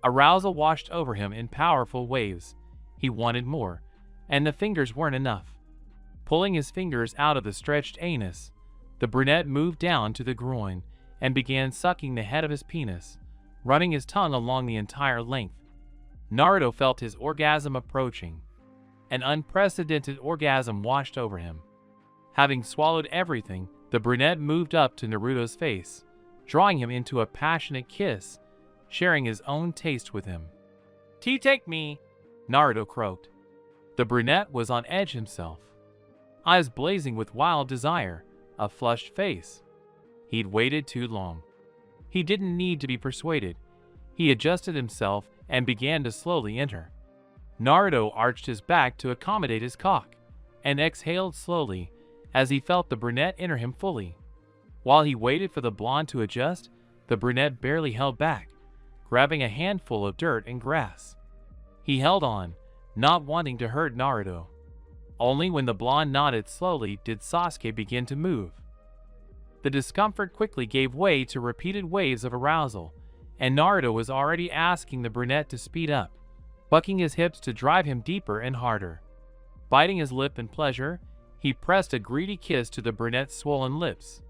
Arousal washed over him in powerful waves. He wanted more, and the fingers weren't enough. Pulling his fingers out of the stretched anus, the brunette moved down to the groin and began sucking the head of his penis, running his tongue along the entire length. Naruto felt his orgasm approaching. An unprecedented orgasm washed over him. Having swallowed everything, the brunette moved up to Naruto's face, drawing him into a passionate kiss, sharing his own taste with him. Take me," Naruto croaked. The brunette was on edge himself, eyes blazing with wild desire, a flushed face. He'd waited too long. He didn't need to be persuaded. He adjusted himself and began to slowly enter. Naruto arched his back to accommodate his cock, and exhaled slowly as he felt the brunette enter him fully. While he waited for the blonde to adjust, the brunette barely held back, grabbing a handful of dirt and grass. He held on, not wanting to hurt Naruto. Only when the blonde nodded slowly did Sasuke begin to move. The discomfort quickly gave way to repeated waves of arousal, and Naruto was already asking the brunette to speed up, bucking his hips to drive him deeper and harder. Biting his lip in pleasure, he pressed a greedy kiss to the brunette's swollen lips.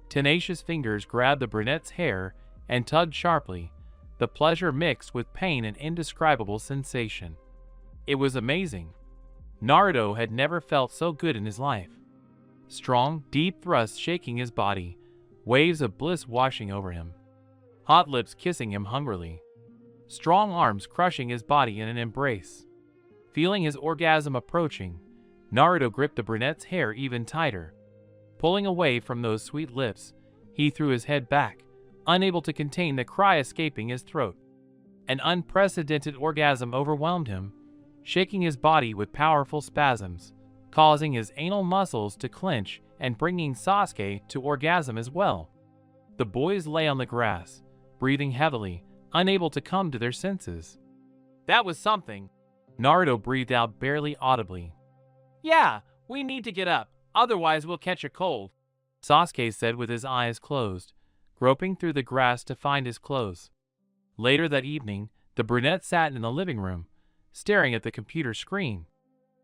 Tenacious fingers grabbed the brunette's hair and tugged sharply, the pleasure mixed with pain and indescribable sensation. It was amazing. Naruto had never felt so good in his life. Strong, deep thrusts shaking his body, waves of bliss washing over him. Hot lips kissing him hungrily. Strong arms crushing his body in an embrace. Feeling his orgasm approaching, Naruto gripped the brunette's hair even tighter. Pulling away from those sweet lips, he threw his head back, unable to contain the cry escaping his throat. An unprecedented orgasm overwhelmed him, shaking his body with powerful spasms, causing his anal muscles to clench and bringing Sasuke to orgasm as well. The boys lay on the grass, breathing heavily, unable to come to their senses. "That was something," Naruto breathed out barely audibly. "Yeah, we need to get up, otherwise we'll catch a cold," Sasuke said with his eyes closed, groping through the grass to find his clothes. Later that evening, the brunette sat in the living room, staring at the computer screen.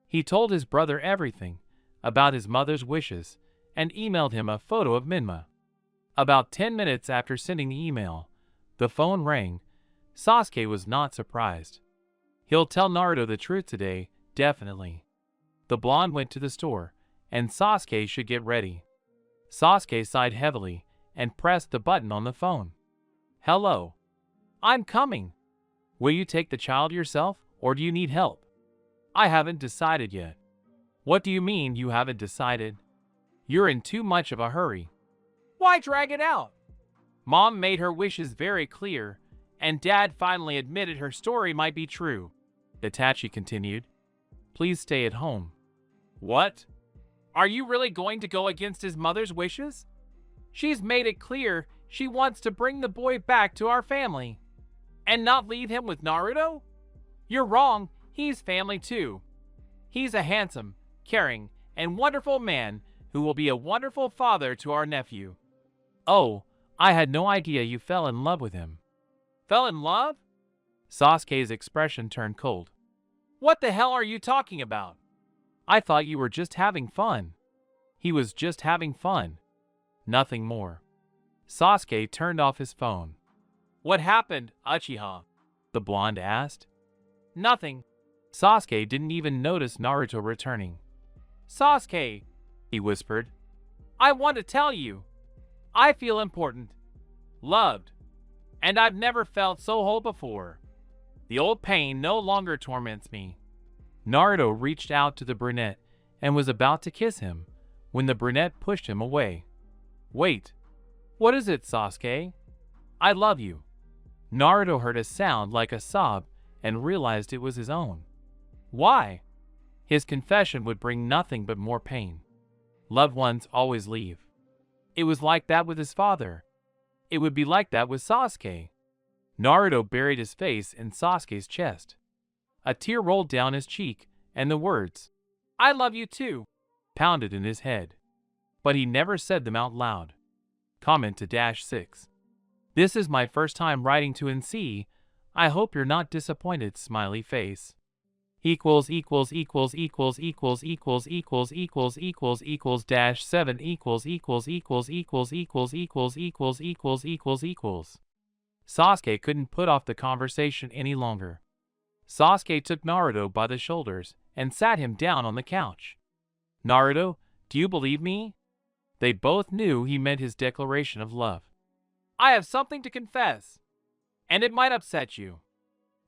He told his brother everything about his mother's wishes and emailed him a photo of Minma. About 10 minutes after sending the email, the phone rang. Sasuke was not surprised. He'll tell Naruto the truth today, definitely. The blonde went to the store, and Sasuke should get ready. Sasuke sighed heavily and pressed the button on the phone. Hello. I'm coming. Will you take the child yourself, or do you need help? I haven't decided yet. What do you mean you haven't decided? You're in too much of a hurry. Why drag it out? Mom made her wishes very clear, and Dad finally admitted her story might be true. Itachi continued. Please stay at home. What? Are you really going to go against his mother's wishes? She's made it clear she wants to bring the boy back to our family. And not leave him with Naruto? You're wrong, he's family too. He's a handsome, caring, and wonderful man who will be a wonderful father to our nephew. Oh, I had no idea you fell in love with him. Fell in love? Sasuke's expression turned cold. What the hell are you talking about? I thought you were just having fun. He was just having fun. Nothing more. Sasuke turned off his phone. What happened, Uchiha? The blonde asked. Nothing. Sasuke didn't even notice Naruto returning. Sasuke, he whispered. I want to tell you. I feel important. Loved. And I've never felt so whole before. The old pain no longer torments me. Naruto reached out to the brunette and was about to kiss him when the brunette pushed him away. Wait. What is it, Sasuke? I love you. Naruto heard a sound like a sob and realized it was his own. Why? His confession would bring nothing but more pain. Loved ones always leave. It was like that with his father. It would be like that with Sasuke. Naruto buried his face in Sasuke's chest. A tear rolled down his cheek, and the words, I love you too, pounded in his head. But he never said them out loud. Comment to -6. This is my first time writing to NC. I hope you're not disappointed, smiley face. Equals equals equals equals equals equals equals equals equals equals dash 7 equals equals equals equals equals equals equals equals equals equals. Sasuke couldn't put off the conversation any longer. Sasuke took Naruto by the shoulders and sat him down on the couch. Naruto, do you believe me? They both knew he meant his declaration of love. I have something to confess, and it might upset you.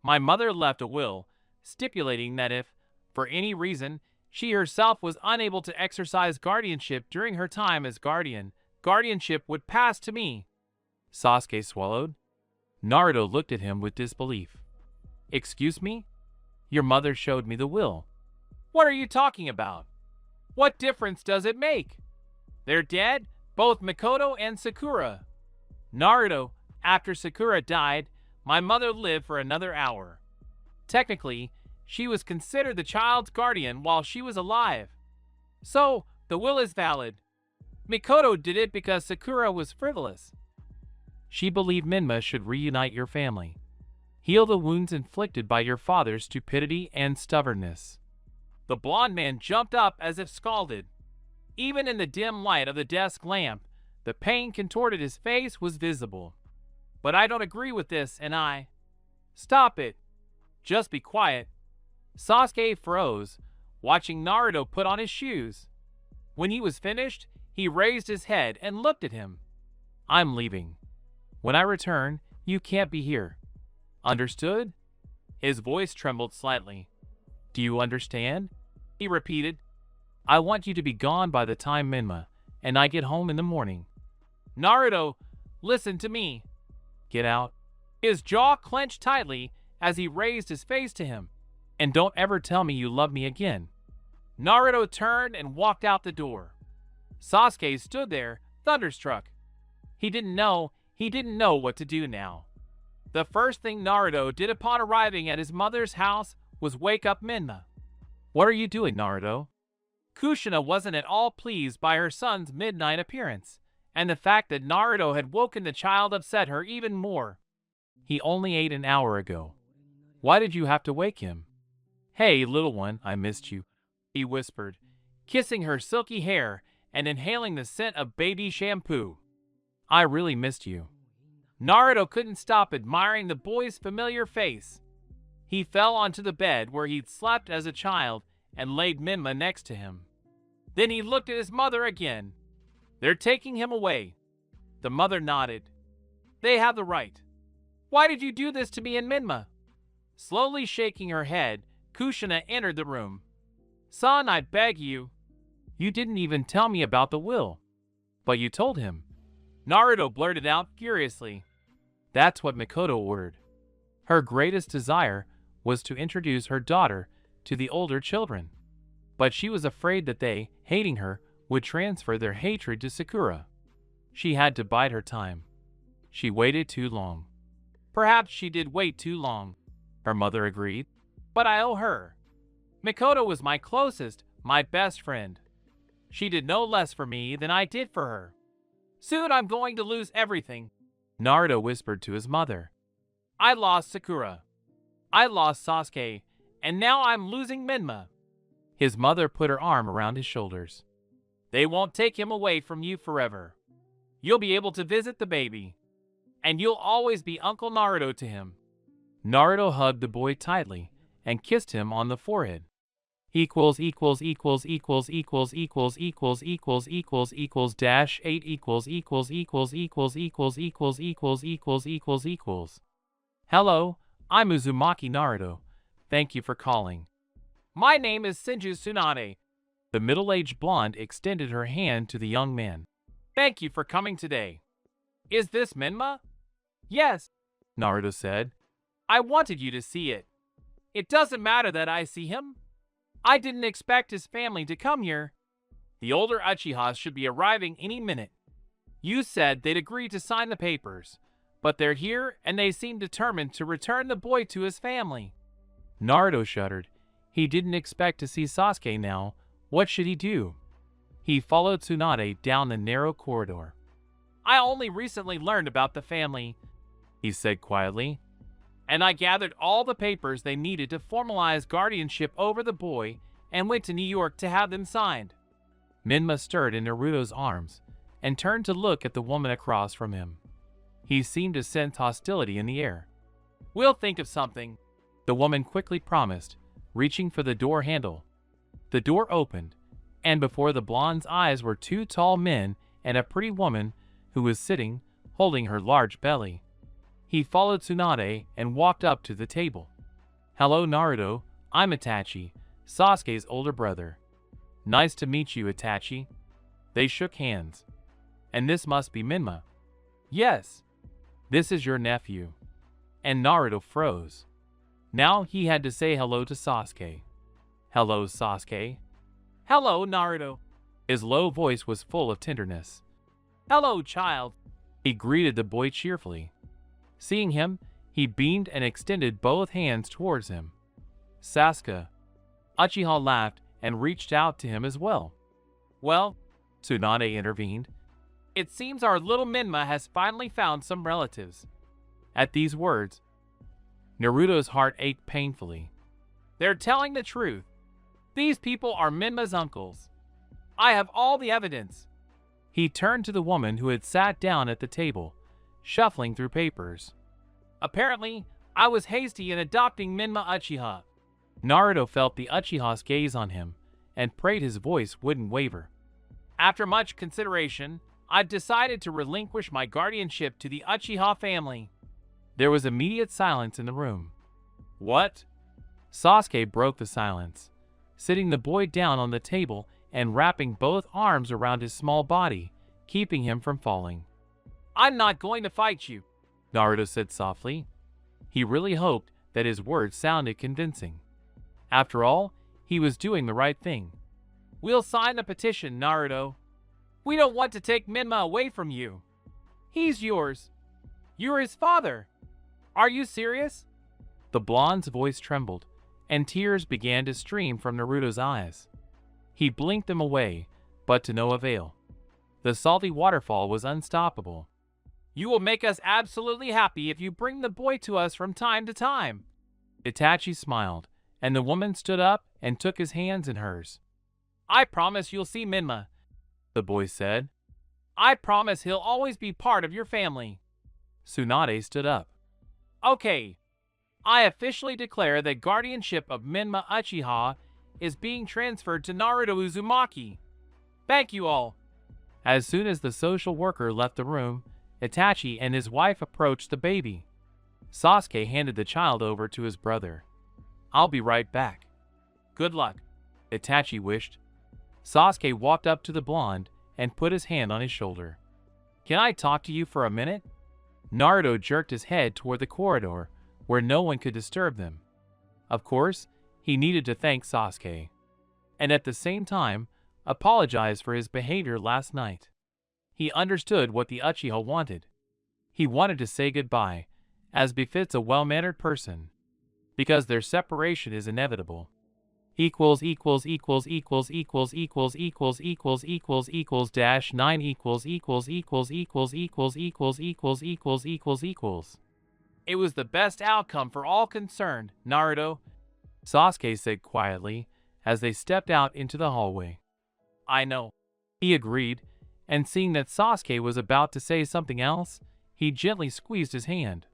My mother left a will stipulating that if, for any reason, she herself was unable to exercise guardianship during her time as guardian, guardianship would pass to me. Sasuke swallowed. Naruto looked at him with disbelief. Excuse me? Your mother showed me the will. What are you talking about? What difference does it make? They're dead, both Mikoto and Sakura. Naruto, after Sakura died, my mother lived for another hour. Technically, she was considered the child's guardian while she was alive. So, the will is valid. Mikoto did it because Sakura was frivolous. She believed Minma should reunite your family. Heal the wounds inflicted by your father's stupidity and stubbornness. The blond man jumped up as if scalded. Even in the dim light of the desk lamp, the pain contorted his face was visible. But I don't agree with this, and I... Stop it. Just be quiet. Sasuke froze, watching Naruto put on his shoes. When he was finished, he raised his head and looked at him. I'm leaving. When I return, you can't be here. Understood? His voice trembled slightly. Do you understand? He repeated. I want you to be gone by the time Minma and I get home in the morning. Naruto, listen to me. Get out. His jaw clenched tightly as he raised his face to him. And don't ever tell me you love me again. Naruto turned and walked out the door. Sasuke stood there, thunderstruck. He didn't know what to do now. The first thing Naruto did upon arriving at his mother's house was wake up Minma. What are you doing, Naruto? Kushina wasn't at all pleased by her son's midnight appearance, and the fact that Naruto had woken the child upset her even more. He only ate an hour ago. Why did you have to wake him? Hey, little one, I missed you, he whispered, kissing her silky hair and inhaling the scent of baby shampoo. I really missed you." Naruto couldn't stop admiring the boy's familiar face. He fell onto the bed where he'd slept as a child and laid Minma next to him. Then he looked at his mother again. "They're taking him away." The mother nodded. "They have the right. Why did you do this to me and Minma?" Slowly shaking her head, Kushina entered the room. "Son, I beg you. You didn't even tell me about the will." "But you told him." Naruto blurted out furiously. That's what Mikoto ordered. Her greatest desire was to introduce her daughter to the older children. But she was afraid that they, hating her, would transfer their hatred to Sakura. She had to bide her time. She waited too long. Perhaps she did wait too long, her mother agreed. But I owe her. Mikoto was my closest, my best friend. She did no less for me than I did for her. Soon I'm going to lose everything, Naruto whispered to his mother. I lost Sakura. I lost Sasuke, and now I'm losing Minma. His mother put her arm around his shoulders. They won't take him away from you forever. You'll be able to visit the baby, and you'll always be Uncle Naruto to him. Naruto hugged the boy tightly and kissed him on the forehead. Equals dash 8 equals. Hello, I'm Uzumaki Naruto. Thank you for calling. My name is Senju Tsunade. The middle-aged blonde extended her hand to the young man. Thank you for coming today. Is this Minma? Yes, Naruto said. I wanted you to see it. It doesn't matter that I see him. I didn't expect his family to come here. The older Uchihas should be arriving any minute. You said they'd agreed to sign the papers, but they're here and they seem determined to return the boy to his family. Naruto shuddered. He didn't expect to see Sasuke now. What should he do? He followed Tsunade down the narrow corridor. I only recently learned about the family, he said quietly, and I gathered all the papers they needed to formalize guardianship over the boy and went to New York to have them signed. Minma stirred in Naruto's arms and turned to look at the woman across from him. He seemed to sense hostility in the air. We'll think of something, the woman quickly promised, reaching for the door handle. The door opened, and before the blonde's eyes were two tall men and a pretty woman who was sitting, holding her large belly. He followed Tsunade and walked up to the table. Hello, Naruto. I'm Itachi, Sasuke's older brother. Nice to meet you, Itachi. They shook hands. And this must be Minma. Yes. This is your nephew. And Naruto froze. Now he had to say hello to Sasuke. Hello, Sasuke. Hello, Naruto. His low voice was full of tenderness. Hello, child. He greeted the boy cheerfully. Seeing him, he beamed and extended both hands towards him. Sasuke. Uchiha laughed and reached out to him as well. Well, Tsunade intervened. It seems our little Minma has finally found some relatives. At these words, Naruto's heart ached painfully. They're telling the truth. These people are Minma's uncles. I have all the evidence. He turned to the woman who had sat down at the table, shuffling through papers. Apparently, I was hasty in adopting Minma Uchiha. Naruto felt the Uchiha's gaze on him and prayed his voice wouldn't waver. After much consideration, I've decided to relinquish my guardianship to the Uchiha family. There was immediate silence in the room. What? Sasuke broke the silence, sitting the boy down on the table and wrapping both arms around his small body, keeping him from falling. I'm not going to fight you, Naruto said softly. He really hoped that his words sounded convincing. After all, he was doing the right thing. We'll sign the petition, Naruto. We don't want to take Minma away from you. He's yours. You're his father. Are you serious? The blonde's voice trembled, and tears began to stream from Naruto's eyes. He blinked them away, but to no avail. The salty waterfall was unstoppable. You will make us absolutely happy if you bring the boy to us from time to time. Itachi smiled, and the woman stood up and took his hands in hers. I promise you'll see Minma, the boy said. I promise he'll always be part of your family. Tsunade stood up. Okay, I officially declare that guardianship of Menma Uchiha is being transferred to Naruto Uzumaki. Thank you all. As soon as the social worker left the room, Itachi and his wife approached the baby. Sasuke handed the child over to his brother. I'll be right back. Good luck, Itachi wished. Sasuke walked up to the blonde and put his hand on his shoulder. Can I talk to you for a minute? Naruto jerked his head toward the corridor, where no one could disturb them. Of course, he needed to thank Sasuke, and at the same time, apologize for his behavior last night. He understood what the Uchiha wanted. He wanted to say goodbye, as befits a well-mannered person, because their separation is inevitable. Equals equals equals equals equals equals equals equals equals equals dash 9 equals equals equals equals equals equals equals equals equals equals. It was the best outcome for all concerned, Naruto, Sasuke said quietly as they stepped out into the hallway. I know, he agreed, and seeing that Sasuke was about to say something else, he gently squeezed his hand.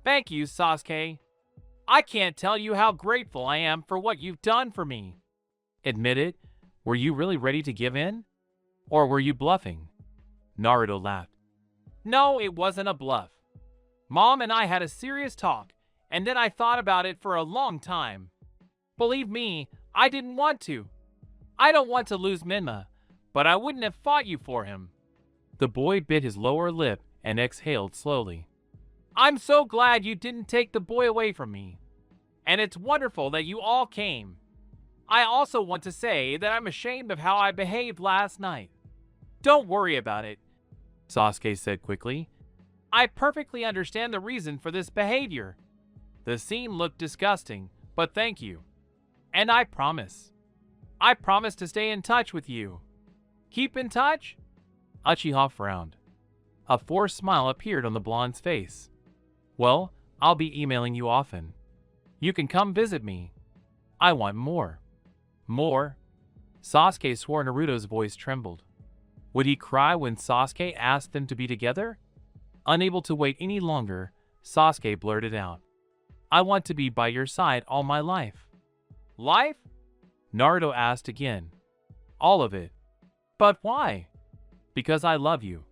Thank you, Sasuke. I can't tell you how grateful I am for what you've done for me. Admit it, were you really ready to give in? Or were you bluffing? Naruto laughed. No, it wasn't a bluff. Mom and I had a serious talk, and then I thought about it for a long time. Believe me, I didn't want to. I don't want to lose Menma, but I wouldn't have fought you for him. The boy bit his lower lip and exhaled slowly. I'm so glad you didn't take the boy away from me. And it's wonderful that you all came. I also want to say that I'm ashamed of how I behaved last night. Don't worry about it, Sasuke said quickly. I perfectly understand the reason for this behavior. The scene looked disgusting, but thank you. And I promise to stay in touch with you. Keep in touch? Uchiha frowned. A forced smile appeared on the blonde's face. Well, I'll be emailing you often. You can come visit me. I want more. More? Sasuke swore. Naruto's voice trembled. Would he cry when Sasuke asked them to be together? Unable to wait any longer, Sasuke blurted out. I want to be by your side all my life. Life? Naruto asked again. All of it. But why? Because I love you.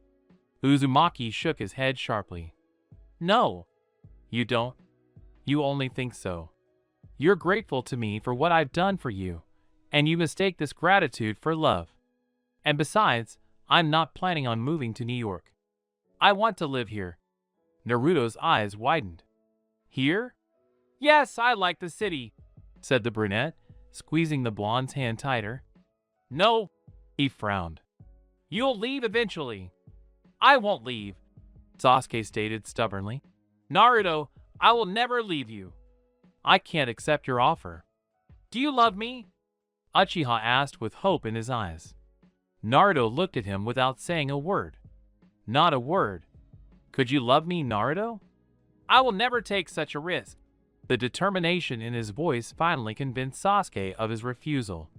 Uzumaki shook his head sharply. No. You don't. You only think so. You're grateful to me for what I've done for you, and you mistake this gratitude for love. And besides, I'm not planning on moving to New York. I want to live here. Naruto's eyes widened. Here? Yes, I like the city, said the brunette, squeezing the blonde's hand tighter. No, he frowned. You'll leave eventually. I won't leave, Sasuke stated stubbornly. Naruto, I will never leave you. I can't accept your offer. Do you love me? Uchiha asked with hope in his eyes. Naruto looked at him without saying a word. Not a word. Could you love me, Naruto? I will never take such a risk. The determination in his voice finally convinced Sasuke of his refusal.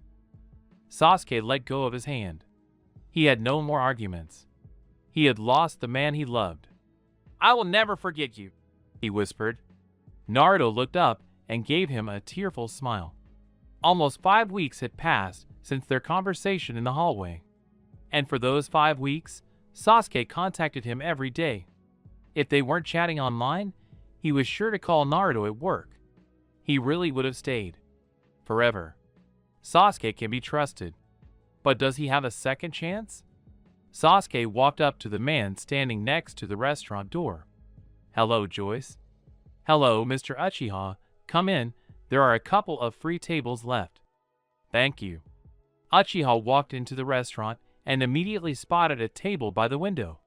Sasuke let go of his hand. He had no more arguments. He had lost the man he loved. I will never forget you, he whispered. Naruto looked up and gave him a tearful smile. Almost 5 weeks had passed since their conversation in the hallway. And for those 5 weeks, Sasuke contacted him every day. If they weren't chatting online, he was sure to call Naruto at work. He really would have stayed. Forever. Sasuke can be trusted. But does he have a second chance? Sasuke walked up to the man standing next to the restaurant door. Hello, Joyce. Hello, Mr. Uchiha. Come in. There are a couple of free tables left. Thank you. Uchiha walked into the restaurant and immediately spotted a table by the window.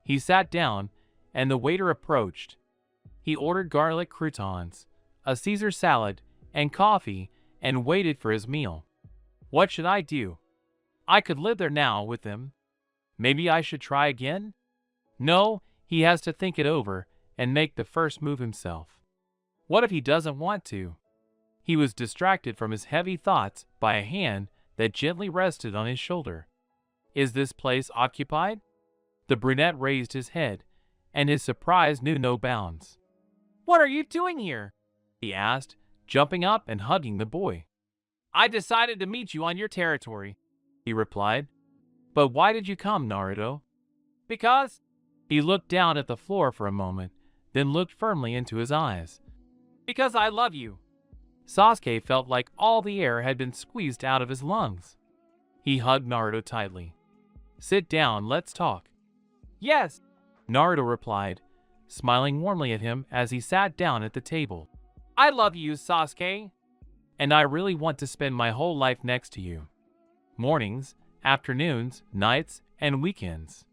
He sat down, and the waiter approached. He ordered garlic croutons, a Caesar salad, and coffee, and waited for his meal. What should I do? I could live there now with them. Maybe I should try again? No, he has to think it over and make the first move himself. What if he doesn't want to? He was distracted from his heavy thoughts by a hand that gently rested on his shoulder. Is this place occupied? The brunette raised his head, and his surprise knew no bounds. "What are you doing here?" he asked, jumping up and hugging the boy. "I decided to meet you on your territory," he replied. "But why did you come, Naruto?" "Because—" He looked down at the floor for a moment, then looked firmly into his eyes. "Because I love you." Sasuke felt like all the air had been squeezed out of his lungs. He hugged Naruto tightly. "Sit down, let's talk." "Yes," Naruto replied, smiling warmly at him as he sat down at the table. "I love you, Sasuke. And I really want to spend my whole life next to you. Mornings, afternoons, nights, and weekends."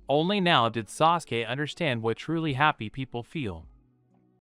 Only now did Sasuke understand what truly happy people feel.